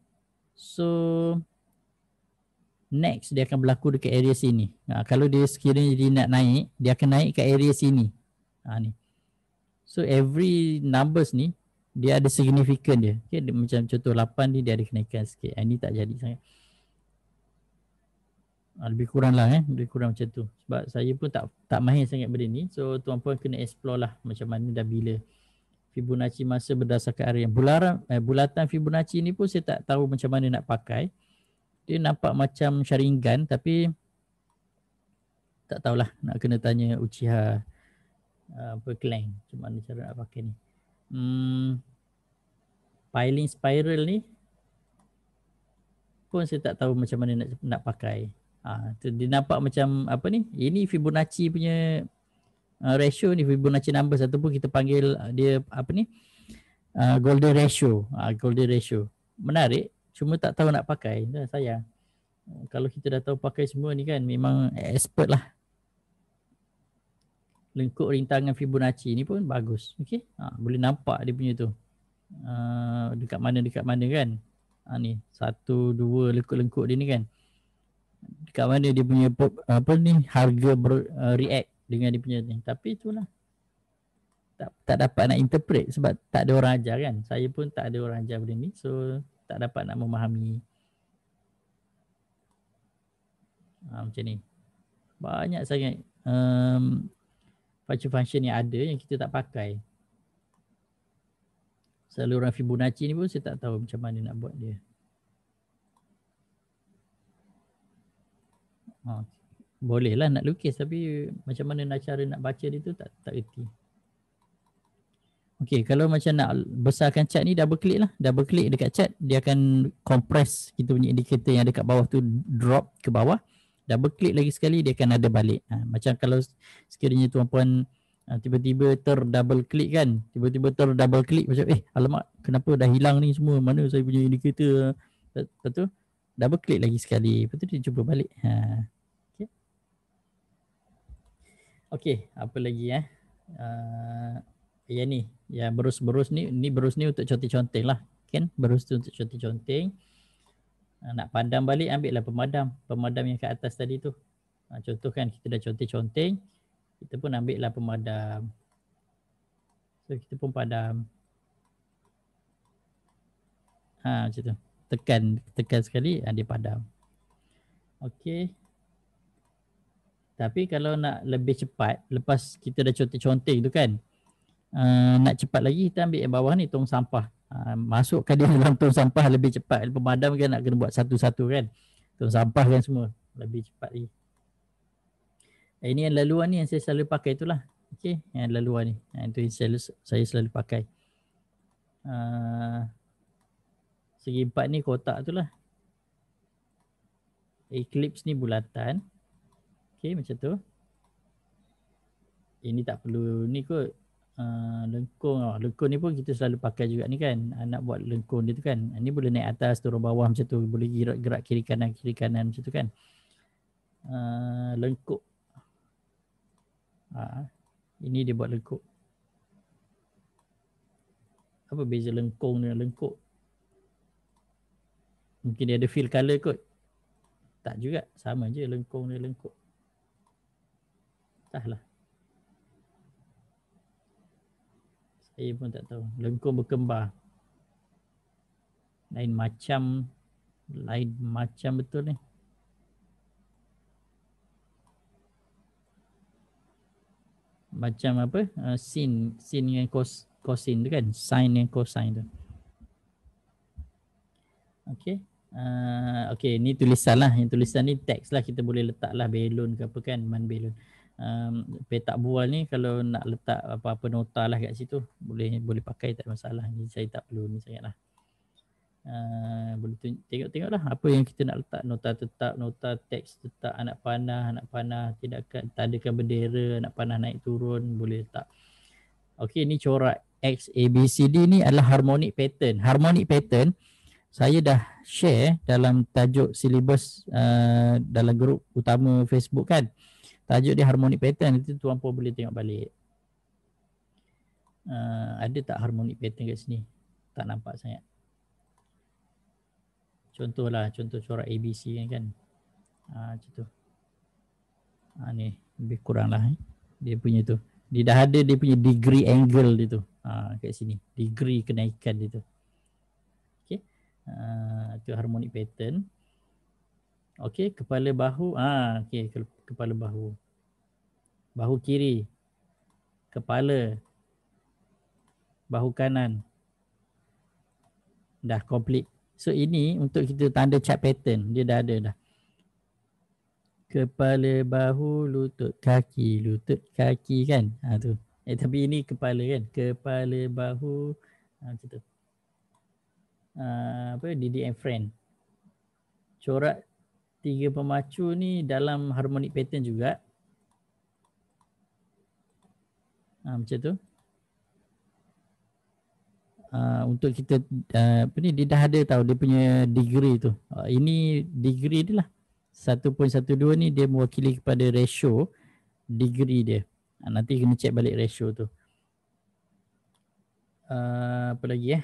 So next dia akan berlaku dekat area sini. Kalau dia sekiranya dia nak naik, dia akan naik kat area sini. Ni. So every numbers ni dia ada significant dia. Okay, dia macam contoh 8 ni dia ada kenaikan sikit. Ini tak jadi sangat. Lebih kurang lah lebih kurang macam tu. Sebab saya pun tak mahir sangat benda ni. So tuan-puan kena explore lah macam mana dah bila. Fibonacci masa berdasarkan area. Bulatan Fibonacci ni pun saya tak tahu macam mana nak pakai. Dia nampak macam Sharingan, tapi tak tahulah, nak kena tanya Uchiha Clan macam mana cara nak pakai ni. Piling spiral ni pun saya tak tahu macam mana nak pakai. Dia nampak macam apa ni, ini Fibonacci punya ratio ni, Fibonacci numbers, ataupun kita panggil dia apa ni, golden ratio. Golden ratio menarik, cuma tak tahu nak pakai. Sayang. Kalau kita dah tahu pakai semua ni kan, memang expert lah. Lengkuk rintangan Fibonacci ni pun bagus. Okay, boleh nampak dia punya tu dekat mana kan. Ni 1, 2 lengkuk-lengkuk dia ni kan, dekat mana dia punya apa ni, harga react dengan dia punya ni. Tapi itulah, tak dapat nak interpret sebab tak ada orang ajar kan. Saya pun tak ada orang ajar benda ni, so tak dapat nak memahami. Macam ni. Banyak sangat function yang ada yang kita tak pakai. Saluran Fibonacci ni pun saya tak tahu macam mana nak buat dia. Boleh lah nak lukis, tapi macam mana nak cara nak baca dia tu tak erti. Okey, kalau macam nak besarkan chart ni, double click lah. Double click dekat chart, dia akan compress kita punya indikator yang ada kat bawah tu, drop ke bawah. Double click lagi sekali, dia akan ada balik. Macam kalau sekiranya tuan-puan tiba-tiba double click kan, tiba-tiba double click macam alamak, kenapa dah hilang ni semua, mana saya punya indikator. Lepas tu double click lagi sekali, lepas tu dia cuba balik. Okey, apa lagi yang ni, yang berus-berus ni berus ni untuk conteng-conteng lah kan. Berus tu untuk conteng-conteng. Nak padam balik, ambil lah pemadam yang kat atas tadi tu. Contoh kan kita dah conteng-conteng, kita pun ambil lah pemadam. So kita pun padam. Macam tu. Tekan sekali dia padam. Okey. Tapi kalau nak lebih cepat, lepas kita dah conteng-conteng tu kan, nak cepat lagi kita ambil yang bawah ni tong sampah. Masukkan dia dalam tong sampah lebih cepat. Pemadam kan nak kena buat satu-satu kan. Tong sampah kan semua lebih cepat lagi. Ini yang laluan ni yang saya selalu pakai itulah. Okey, yang laluan ni. Itu yang saya selalu pakai. Segi 4 ni kotak tu lah. Eclipse ni bulatan. Okey, macam tu. Ini tak perlu ni kot. Lengkung. Lengkung ni pun kita selalu pakai juga ni kan. Nak buat lengkung dia tu kan. Ini boleh naik atas, turun bawah macam tu. Boleh gerak kiri kanan macam tu kan. Lengkuk. Ini dia buat lengkuk. Apa beza lengkung dengan lengkuk? Mungkin dia ada fill colour kot. Tak juga. Sama je lengkung dan lengkuk. Entahlah. Saya pun tak tahu. Lengkung berkembar. Lain macam betul ni. Macam apa? Sin dengan cosine tu kan. Sin dengan cosine tu. Okey. Okey, ni tulisan lah. Yang tulisan ni teks lah. Kita boleh letak lah belon ke apa kan. Man belon. Petak bual ni kalau nak letak apa-apa nota lah kat situ. Boleh pakai, tak ada masalah. Ni saya tak perlu ni sangat lah. Boleh tengok lah apa yang kita nak letak. Nota tetap, nota teks tetap, anak panah, tak adakan bendera, anak panah naik turun, boleh letak. Okey, ni corak X, A, B, C, D ni adalah harmonic pattern. Harmonic pattern saya dah share dalam tajuk silibus dalam grup utama Facebook kan. Tajuk dia harmonic pattern, itu tuan pun boleh tengok balik. Ada tak harmonic pattern kat sini? Tak nampak sangat. Contoh corak ABC kan. Macam tu. Ni lebih kurang lah. Dia punya tu. Dia dah ada dia punya degree angle dia tu. Kat sini. Degree kenaikan dia tu. Okay. Itu harmonic pattern. Okay. Kepala bahu. Okay. Kepala bahu. Bahu kiri. Kepala. Bahu kanan. Dah complete. So ini untuk kita tanda chart pattern. Dia dah ada dah. Kepala, bahu, lutut, kaki kan. Tu. Tapi ini kepala kan. Kepala, bahu. Macam tu. Didi and friend. Corak 3 pemacu ni dalam harmonic pattern juga. Macam tu. Untuk kita dia dah ada tahu dia punya degree tu. Ini degree dia lah. 1.12 ni dia mewakili kepada ratio degree dia. Nanti kena check balik ratio tu. Apa lagi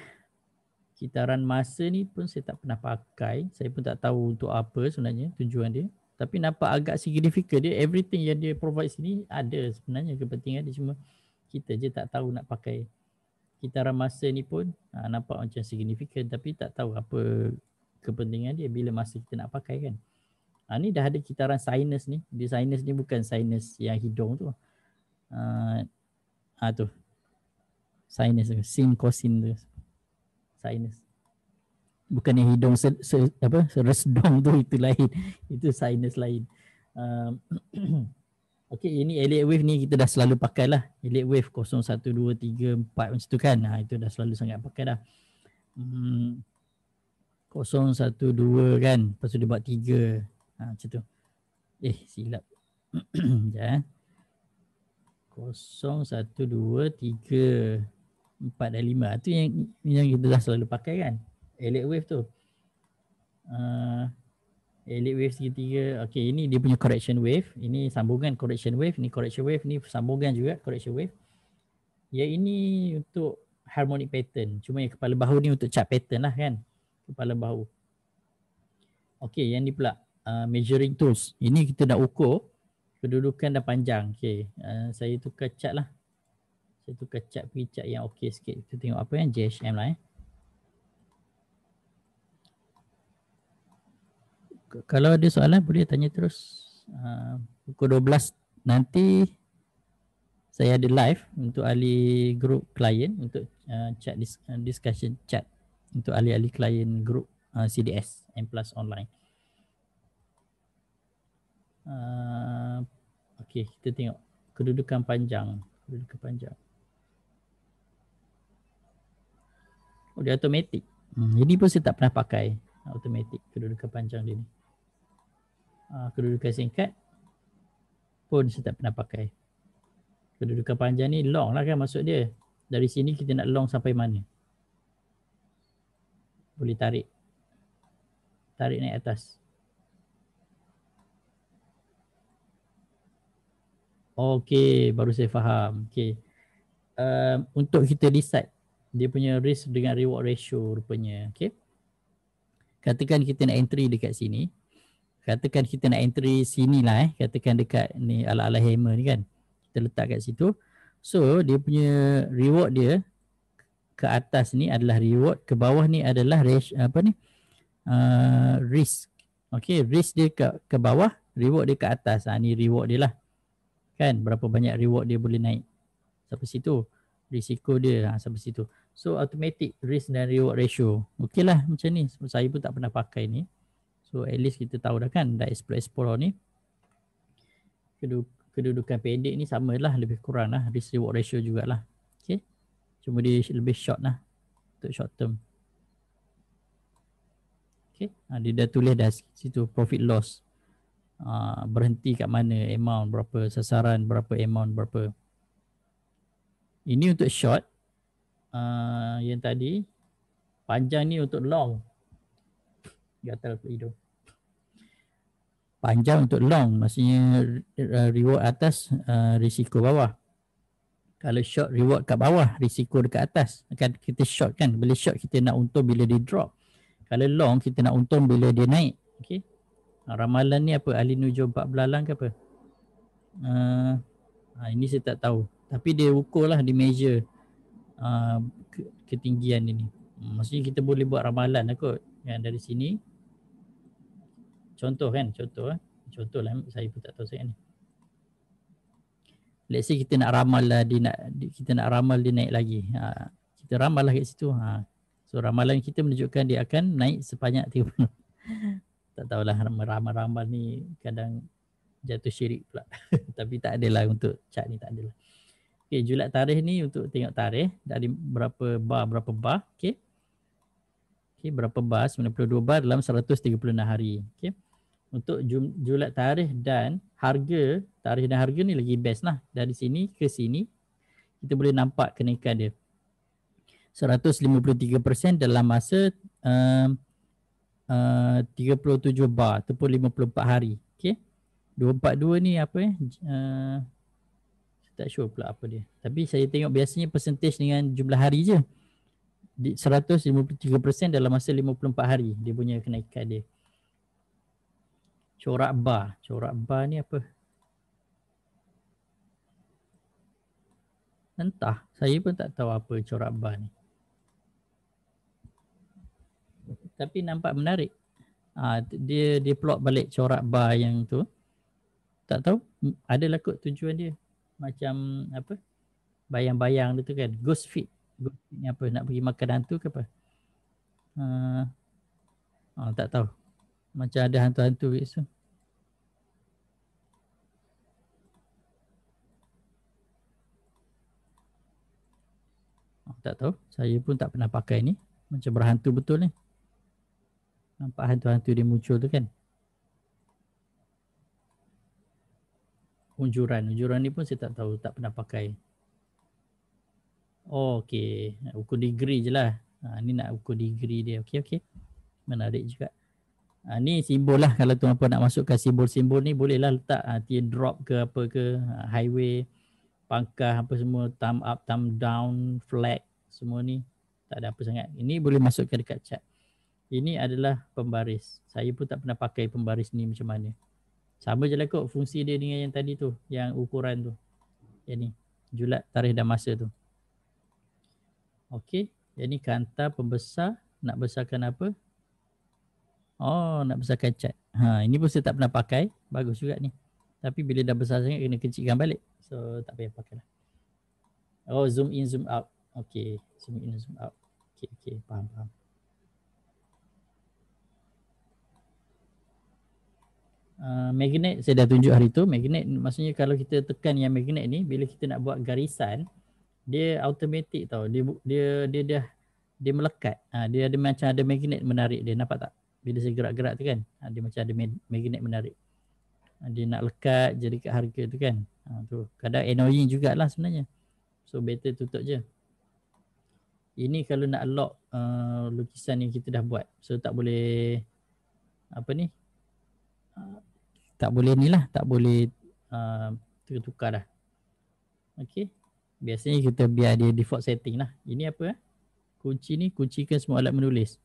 Kitaran masa ni pun saya tak pernah pakai. Saya pun tak tahu untuk apa sebenarnya tujuan dia. Tapi nampak agak signifikan dia. Everything yang dia provide sini ada sebenarnya kepentingan dia. Cuma kita je tak tahu nak pakai. Kitaran masa ni pun nampak macam signifikan tapi tak tahu apa kepentingan dia bila masa kita nak pakai kan. Ni dah ada kitaran sinus ni. Dia sinus ni bukan sinus yang hidung tu. Tu. Sinus tu. Sin, cosin tu. Sinus. Bukan yang hidung seresdong tu, itu lain. Itu sinus lain. Okey, ini Elliott wave ni kita dah selalu pakai lah. Elliott wave 0, 1, 2, 3, 4 macam tu kan. Itu dah selalu sangat pakai dah. 0, 1, 2 kan. Lepas tu dia buat 3. Macam tu. Silap. Sekejap 0, 1, 2, 3, 4 dan 5. Itu yang kita dah selalu pakai kan. Elliott wave tu. Elliott wave segitiga. Okey, ini dia punya correction wave. Ini sambungan correction wave. Ini correction wave. Ini sambungan juga correction wave. Yang ini untuk harmonic pattern. Cuma yang kepala bahu ni untuk chart pattern lah kan. Kepala bahu. Okey, yang ni pula measuring tools. Ini kita nak ukur Kedudukan dah panjang. Okey. Saya tukar cat lah. Saya tukar cat pergi cat yang okey sikit. Kita tengok apa yang JHM lah Kalau ada soalan boleh tanya terus. Pukul 12 nanti saya ada live untuk ahli group klien untuk chat discussion chat untuk ahli-ahli klien group CDS M Plus online. Okey, kita tengok kedudukan panjang. Kedudukan panjang. Oh, dia automatic. Ini pun saya tak pernah pakai automatic kedudukan panjang dia ni. Kedudukan singkat pun saya tak pernah pakai. Kedudukan panjang ni long lah kan maksud dia. Dari sini kita nak long sampai mana? Boleh tarik. Tarik naik atas. Okey, baru saya faham. Okey. Untuk kita decide dia punya risk dengan reward ratio rupanya. Okey. Katakan kita nak entry dekat sini. Katakan kita nak entry sini lah Katakan dekat ni ala-ala hammer ni kan. Kita letak kat situ. So dia punya reward dia ke atas ni adalah reward, ke bawah ni adalah risk. Okey, risk dia ke bawah, reward dia ke atas. Ni reward dia lah. Kan berapa banyak reward dia boleh naik sampai situ, risiko dia sampai situ. So automatic risk dan reward ratio. Okey lah macam ni. Saya pun tak pernah pakai ni. So at least kita tahu dah kan, dah explore ni. Kedudukan pendek ni samalah, lebih kurang lah risk reward ratio jugalah. Okey. Cuma dia lebih short lah untuk short term. Okey. Dia dah tulis dah situ profit loss. Berhenti kat mana, amount berapa, sasaran berapa, amount berapa. Ini untuk short. Yang tadi panjang ni untuk long. Gatal hidung. Panjang untuk long, maksudnya reward atas, risiko bawah. Kalau short, reward kat bawah, risiko dekat atas. Kan kita short kan, bila short kita nak untung bila dia drop. Kalau long kita nak untung bila dia naik. Okey. Ramalan ni apa? Ahli nujum 4 belalang ke apa? Ini saya tak tahu. Tapi dia ukur lah, dia measure ketinggian ini. Maksudnya kita boleh buat ramalan lah kot. Yang dari sini. Contoh kan, contoh lah, saya pun tak tahu sangat ni. Let's say kita nak ramal lah kita nak ramal dia naik lagi. Kita ramal lah kat situ. So ramalan kita menunjukkan dia akan naik sebanyak 30. Tak tahulah, ramal-ramal ni kadang jatuh syirik pula. Tapi tak adalah untuk chart ni, tak adalah. Okey, julat tarikh ni untuk tengok tarikh dari berapa bar. Okey. Okey, berapa bar? 92 bar dalam 136 hari. Okey. Untuk julat tarikh dan harga, tarikh dan harga ni lagi best lah. Dari sini ke sini kita boleh nampak kenaikan dia 153% dalam masa 37 bar ataupun 54 hari. Okey. 242 ni apa saya tak sure pula apa dia. Tapi saya tengok biasanya percentage dengan jumlah hari je. 153% dalam masa 54 hari dia punya kenaikan dia. Corak bar ni apa? Entah, saya pun tak tahu apa corak bar ni. Tapi nampak menarik. Dia plot balik corak bar yang tu. Tak tahu, adalah kot tujuan dia. Macam apa? Bayang-bayang tu kan, ghost feed. Ghost feed ni apa? Nak pergi makan hantu ke apa? Tak tahu. Macam ada hantu-hantu kat situ. Tak tahu. Saya pun tak pernah pakai ni. Macam berhantu betul ni. Nampak hantu-hantu dia muncul tu kan. Unjuran ni pun saya tak tahu. Tak pernah pakai. Oh, okey. Nak ukur degree je lah. Ni nak ukur degree dia. Okey. Menarik juga. Ni simbol lah. Kalau tuan-tuan nak masukkan simbol-simbol ni, bolehlah letak teardrop ke apa ke, highway, pangkah apa semua, thumb up, thumb down, flag, semua ni. Tak ada apa sangat. Ini boleh masukkan dekat chat. Ini adalah pembaris. Saya pun tak pernah pakai pembaris ni macam mana. Sama je lah kot fungsi dia dengan yang tadi tu, yang ukuran tu. Yang ni, julat, tarikh dan masa tu. Okey, yang ni kanta pembesar, nak besarkan apa? Oh, nak besarkan cat. Ini pun saya tak pernah pakai, bagus juga ni. Tapi bila dah besar sangat kena kecilkan balik. So tak payah pakai lah. Oh, zoom in, zoom out. Okey, zoom in, zoom out. Okey, faham. Magnet saya dah tunjuk hari tu. Magnet maksudnya kalau kita tekan yang magnet ni, bila kita nak buat garisan, dia automatik tau. Dia melekat. Dia ada macam ada magnet menarik dia, nampak tak? Bila saya gerak-gerak tu kan, dia macam ada magnet menarik. Dia nak lekat jadi kat harga tu kan. Tu kadang annoying jugalah sebenarnya. So better tutup je. Ini kalau nak lock lukisan yang kita dah buat. So tak boleh apa ni? Tak boleh ni lah, tak boleh tukar dah. Okey. Biasanya kita biar dia default setting lah. Ini apa? Kunci ni kuncikan semua alat menulis.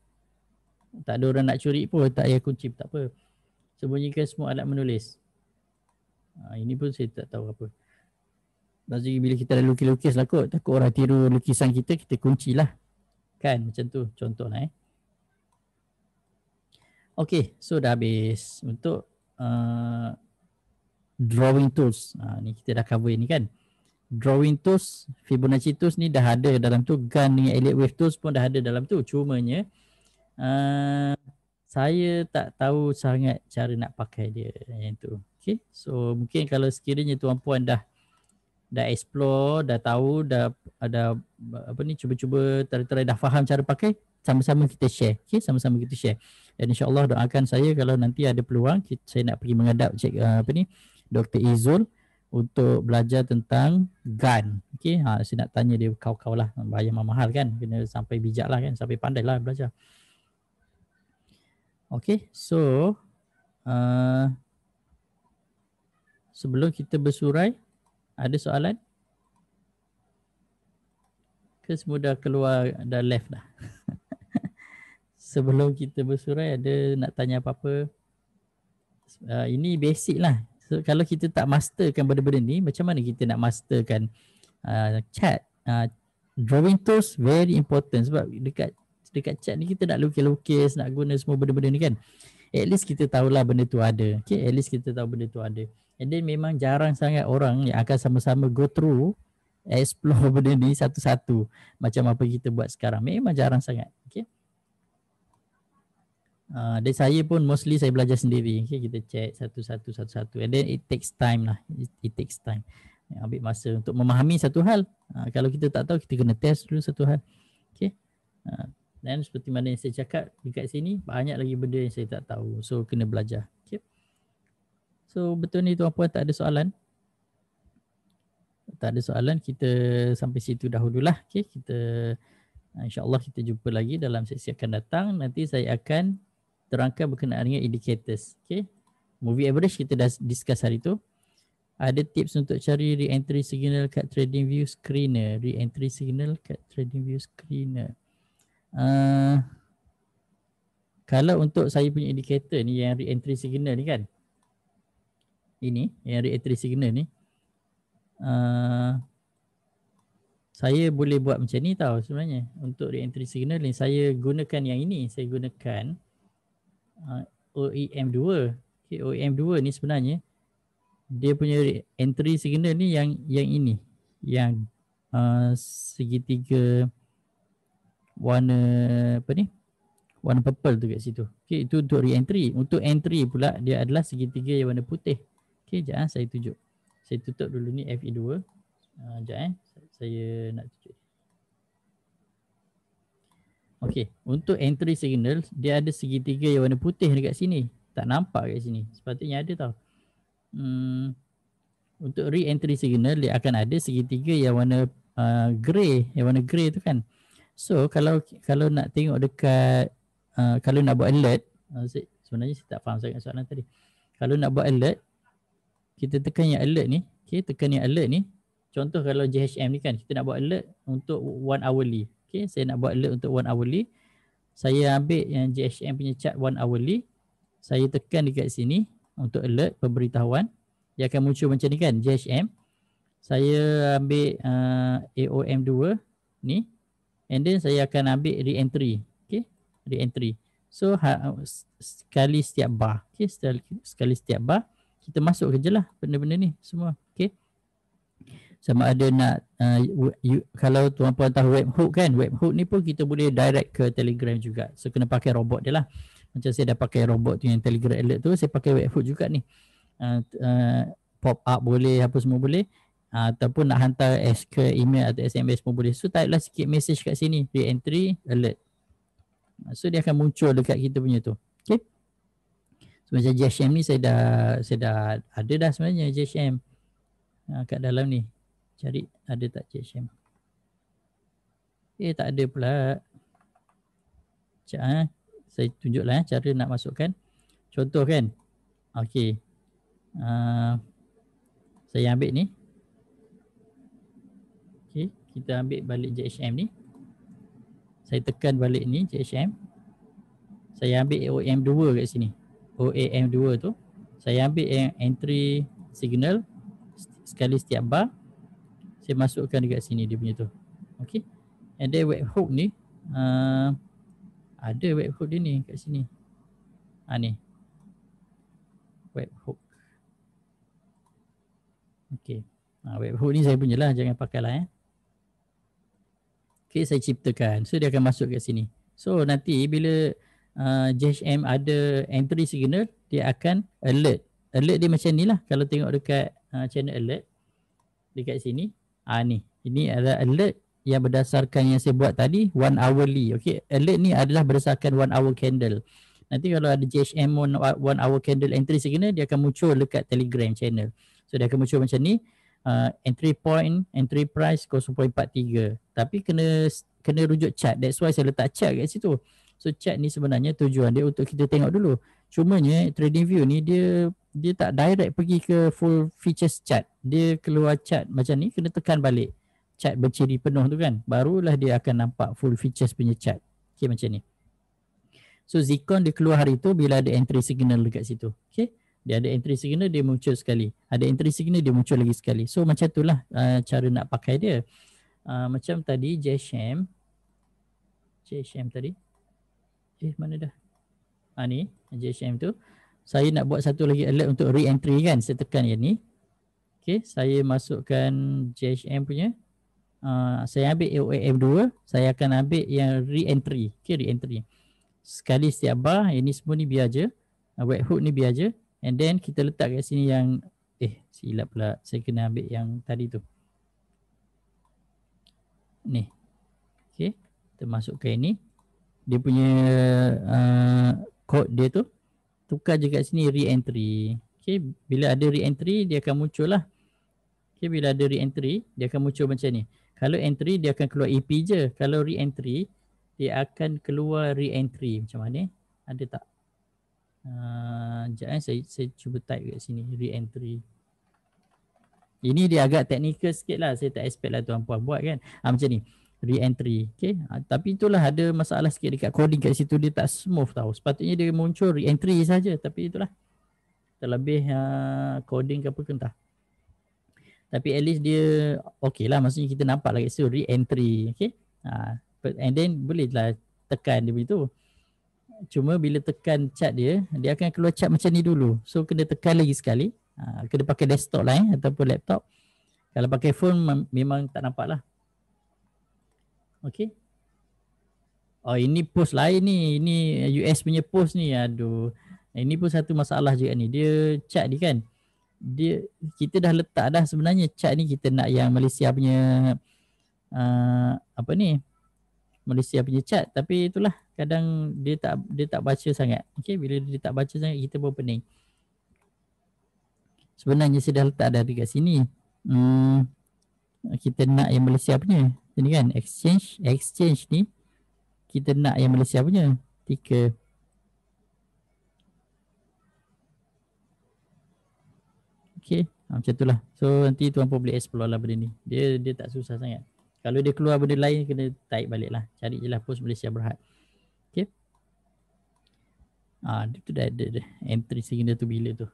Tak ada orang nak curi pun, tak payah kunci, tak apa. Sembunyikan semua alat menulis. Ini pun saya tak tahu apa. Maksudnya bila kita dah lukis-lukis lah kot, takut orang tiru lukisan kita, kita kunci lah. Kan macam tu contoh lah. Okay, so dah habis untuk drawing tools. Ni kita dah cover ni kan. Drawing tools, Fibonacci tools ni dah ada dalam tu. Gun dengan Elliott Wave tools pun dah ada dalam tu. Cumanya saya tak tahu sangat cara nak pakai dia yang tu. Okay, so mungkin kalau sekiranya tuan-puan dah explore, dah tahu, dah ada apa ni, cuba-cuba try dah faham cara pakai, sama-sama kita share. Okay, sama-sama kita share. Dan insya-Allah doakan saya kalau nanti ada peluang saya nak pergi menghadap Dr. Izul untuk belajar tentang gun. Okay, saya nak tanya dia kau-kau lah, bayar mahal kan, kena sampai bijak lah kan, sampai pandai lah belajar. Okay, so sebelum kita bersurai, ada soalan? Ke semua dah keluar, dah left dah? Sebelum kita bersurai, ada nak tanya apa-apa? Ini basic lah. So, kalau kita tak masterkan benda-benda ni, macam mana kita nak masterkan chat? Drawing tools very important sebab dekat chat ni kita nak lukis-lukis, nak guna semua benda-benda ni kan. At least kita tahulah benda tu ada. Okay, at least kita tahu benda tu ada. And then memang jarang sangat orang yang akan sama-sama go through, explore benda ni satu-satu macam apa kita buat sekarang. Memang jarang sangat. Okay. Dan saya pun mostly saya belajar sendiri. Okay, kita check satu-satu. And then it takes time lah. It takes time. Ambil masa untuk memahami satu hal. Kalau kita tak tahu, kita kena test dulu satu hal. Okay. Dan seperti mana yang saya cakap dekat sini, banyak lagi benda yang saya tak tahu. So kena belajar. Okay. So betul ni tuan-puan, tak ada soalan? Tak ada soalan, kita sampai situ dahululah. Okay, kita insya-Allah kita jumpa lagi dalam sesi akan datang. Nanti saya akan terangkan berkenaan dengan indicators. Okay, movie average kita dah discuss hari tu. Ada tips untuk cari re-entry signal kat TradingView screener. Re-entry signal kat TradingView screener. Kalau untuk saya punya indicator ni, yang re-entry signal ni kan, ini yang re-entry signal ni, saya boleh buat macam ni tau sebenarnya. Untuk re-entry signal ni saya gunakan yang ini. Saya gunakan OEM2. Okay, OEM2 ni sebenarnya dia punya entry signal ni yang ini, yang segitiga warna apa ni, warna purple tu kat situ. Okay, itu untuk re-entry. Untuk entry pula dia adalah segitiga yang warna putih. Okay, sekejap saya tunjuk. Saya tutup dulu ni FE2. Sekejap saya nak tunjuk. Okay, untuk entry signal dia ada segitiga yang warna putih dekat sini. Tak nampak kat sini. Sepatutnya ada tau. Untuk re-entry signal dia akan ada segitiga yang warna grey. Yang warna grey tu kan. So kalau nak tengok dekat kalau nak buat alert, sebenarnya saya tak faham sangat soalan tadi. Kalau nak buat alert, kita tekan yang alert ni. Okay, tekan yang alert ni. Contoh kalau JHM ni kan, kita nak buat alert untuk 1 hourly. Okay, saya nak buat alert untuk 1 hourly. Saya ambil yang JHM punya chart 1 hourly. Saya tekan dekat sini. untuk alert pemberitahuan. Dia akan muncul macam ni kan, JHM. Saya ambil AOM2 ni, and then saya akan ambil re-entry. Okay, re-entry. So sekali setiap bar, okay, sekali setiap bar kita masuk je lah benda-benda ni semua. Okay, sama ada nak kalau tuan-puan tahu webhook kan, webhook ni pun kita boleh direct ke Telegram juga. So kena pakai robot dia lah. Macam saya dah pakai robot tu yang Telegram alert tu, saya pakai webhook juga ni. Pop up boleh, apa semua boleh, ataupun nak hantar ke email atau SMS pun boleh. So type lah sikit message kat sini, re-entry alert. So dia akan muncul dekat kita punya tu. Okay, so macam JHM ni saya dah ada dah sebenarnya JHM kat dalam ni. Cari ada tak JHM. Tak ada pula. Sekejap, saya tunjuklah cara nak masukkan. Contoh kan. Okay, saya ambil ni. Okay, kita ambil balik JHM ni. Saya tekan balik ni JHM. Saya ambil OAM2 kat sini. OAM2 tu. Saya ambil yang entry signal sekali setiap bar. Saya masukkan dekat sini dia punya tu. Okay. And then webhook ni. Ada webhook dia ni kat sini. Ni. Webhook. Okay. Webhook ni saya punya lah. Jangan pakai lah. Okay, saya ciptakan. So dia akan masuk kat sini. So nanti bila JHM ada entry signal, dia akan alert. Alert dia macam ni lah. Kalau tengok dekat channel alert dekat sini, ni. Ini adalah alert yang berdasarkan yang saya buat tadi, 1 hourly. Okay, alert ni adalah berdasarkan 1 hour candle. Nanti kalau ada JHM 1 hour candle entry signal, dia akan muncul dekat Telegram channel. So dia akan muncul macam ni. Entry point, entry price 0.43. Tapi kena rujuk chart. That's why saya letak chart kat situ. So chart ni sebenarnya tujuan dia untuk kita tengok dulu. Cumanya TradingView ni dia tak direct pergi ke full features chart. Dia keluar chart macam ni, kena tekan balik chart berciri penuh tu kan. Barulah dia akan nampak full features punya chart. Okay, macam ni. So Zikon dia keluar hari tu bila ada entry signal dekat situ. Okay. Dia ada entry signal, dia muncul sekali. Ada entry signal, dia muncul lagi sekali. So macam itulah cara nak pakai dia. Macam tadi JHM tadi. Mana dah? Ni JHM tu. Saya nak buat satu lagi alert untuk re-entry kan. Saya tekan yang ni. Okay, saya masukkan JHM punya. Saya ambil AOM2. Saya akan ambil yang re-entry. Okay, re-entry. Sekali setiap bar, ini semua ni biar je. Webhook ni biar je. And then kita letak kat sini yang silap pula. Saya kena ambil yang tadi tu. Ni. Okay. Kita masukkan ini. Dia punya code dia tu. Tukar je kat sini re-entry. Okay. Bila ada re-entry, dia akan muncul lah. Okay. Bila ada re-entry, dia akan muncul macam ni. Kalau entry, dia akan keluar EP je. Kalau re-entry, dia akan keluar re-entry. Macam mana? Ada tak? Sekejap saya cuba type kat sini re-entry. Ini dia agak teknikal sikit lah. Saya tak expect lah tuan-puan buat kan. Macam ni re-entry. Okay. Tapi itulah ada masalah sikit dekat coding kat situ. Dia tak smooth tau. Sepatutnya dia muncul re-entry saja. Tapi itulah terlebih coding ke apa ke entah. Tapi at least dia okay lah. Maksudnya kita nampak lah kat situ re-entry. Okay. And then boleh lah tekan dia begitu. Cuma bila tekan chart dia akan keluar chart macam ni dulu. So kena tekan lagi sekali. Kena pakai desktop lah ataupun laptop. Kalau pakai phone memang tak nampak lah. Okay. Ini post lain ni. Ini US punya post ni. Aduh. Ini pun satu masalah juga ni. Dia chart ni kan. Kita dah letak dah sebenarnya chart ni kita nak yang Malaysia punya apa ni? Malaysia punya chart, tapi itulah kadang dia tak baca sangat. Okey, bila dia tak baca sangat kita pun pening. Sebenarnya saya dah letak dah dekat sini. Kita nak yang Malaysia punya. Ini kan exchange ni kita nak yang Malaysia punya. Ticker. Okey, macam itulah. So nanti tuan-puan boleh explore lah benda ni. Dia tak susah sangat. Kalau dia keluar benda lain, kena type balik lah. Cari je lah post Malaysia Berhad. Okay. Dia tu dah ada entry signal tu bila tu.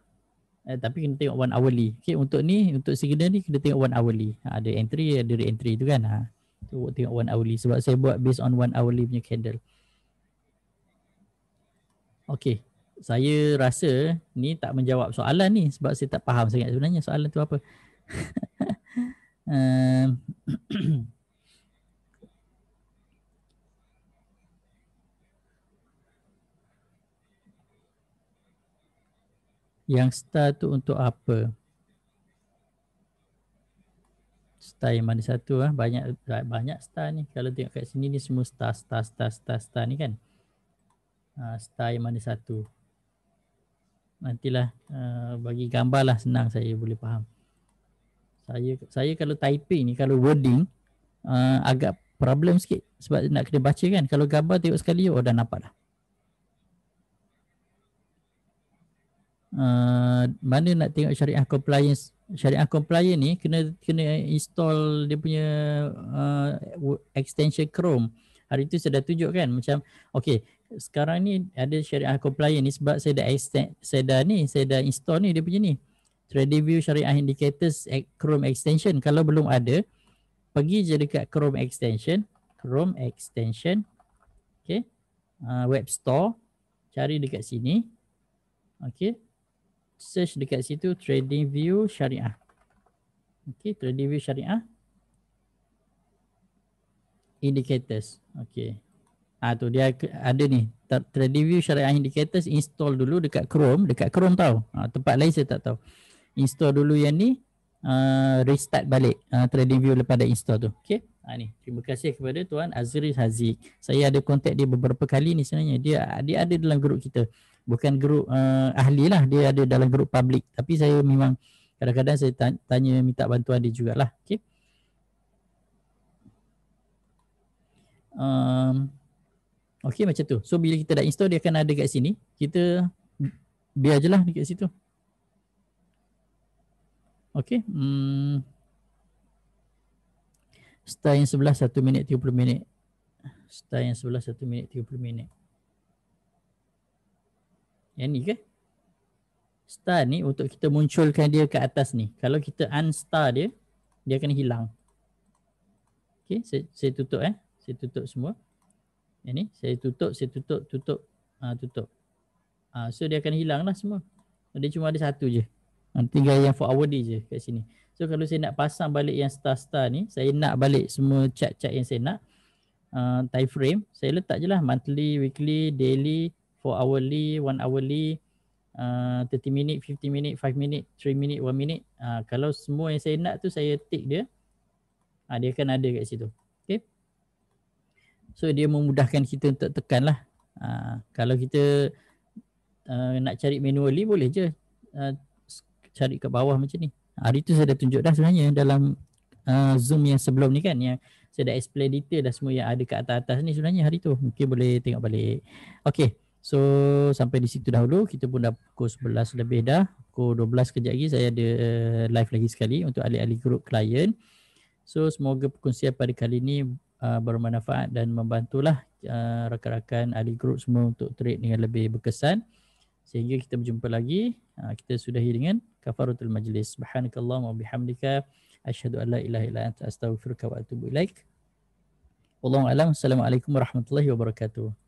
Tapi kena tengok one hourly. Okay, untuk ni, untuk signal ni kena tengok one hourly. Ada entry, ada re-entry tu kan. Tu tengok one hourly sebab saya buat based on one hourly punya candle. Okay, saya rasa ni tak menjawab soalan ni sebab saya tak faham sangat sebenarnya soalan tu apa. Yang star tu untuk apa? Star yang mana satu banyak star ni. Kalau tengok kat sini ni semua star ni kan. Star yang mana satu? Nantilah bagi gambar lah, senang saya boleh faham. Saya kalau typing ni, kalau wording agak problem sikit sebab nak kena baca kan. Kalau gambar tengok sekali dah nampak dah. Mana nak tengok syariah compliance. Syariah compliance ni kena install dia punya extension Chrome. Hari tu saya dah tunjuk kan macam okey, sekarang ni ada syariah compliance ni sebab saya dah install ni dia punya ni. TradingView Syariah Indicators Chrome extension. Kalau belum ada, pergi je dekat Chrome extension, okey. Web store, cari dekat sini. Okey. Search dekat situ TradingView Syariah. Okey, TradingView Syariah Indicators. Okey. Tu dia ada ni. TradingView Syariah Indicators install dulu dekat Chrome, tahu. Tempat lain saya tak tahu. Install dulu yang ni, restart balik TradingView lepas dah install tu. Okey. Ni. Terima kasih kepada Tuan Azri Haziq. Saya ada kontak dia beberapa kali ni sebenarnya. Dia ada dalam grup kita. Bukan grup ahli lah, dia ada dalam grup public. Tapi saya memang kadang-kadang saya tanya minta bantuan dia jugalah. Okay. Okay macam tu. So bila kita dah install dia akan ada kat sini. Kita biar je lah dekat situ. Okay. Star yang sebelah 1 minit 30 minit. Star yang sebelah 1 minit 30 minit. Yang ni ke? Star ni untuk kita munculkan dia ke atas ni. Kalau kita unstar dia, dia akan hilang. Okay, saya tutup Saya tutup semua. Yang ni, saya tutup. Tutup. So dia akan hilang lah semua. Dia cuma ada satu je. Tinggal yang for hourly je kat sini. So kalau saya nak pasang balik yang star-star ni, saya nak balik semua chart-chart yang saya nak. Time frame, saya letak je lah monthly, weekly, daily, 4 hourly, 1 hourly, 30 minit, 50 minit, 5 minit, 3 minit, 1 minit. Kalau semua yang saya nak tu saya tick dia, dia akan ada kat situ. Okay. So dia memudahkan kita untuk tekan lah. Kalau kita nak cari manually boleh je cari kat bawah macam ni. Hari tu saya dah tunjuk dah sebenarnya dalam Zoom yang sebelum ni kan, yang saya dah explain detail dah semua yang ada kat atas ni sebenarnya hari tu. Mungkin boleh tengok balik. Okay. So sampai di situ dahulu. Kita pun dah pukul 11 lebih dah. Pukul 12 kejap lagi saya ada live lagi sekali untuk ahli-ahli grup klien. So semoga perkongsian pada kali ini bermanfaat dan membantulah rakan-rakan ahli grup semua untuk trade dengan lebih berkesan. Sehingga kita berjumpa lagi. Kita sudahi dengan kafaratul majlis. Subhanakallahumma wa bihamdika asyhadu an la ilaha illa anta astaghfiruka wa atubu ilaik. Wallahu a'lam. Assalamualaikum warahmatullahi wabarakatuh.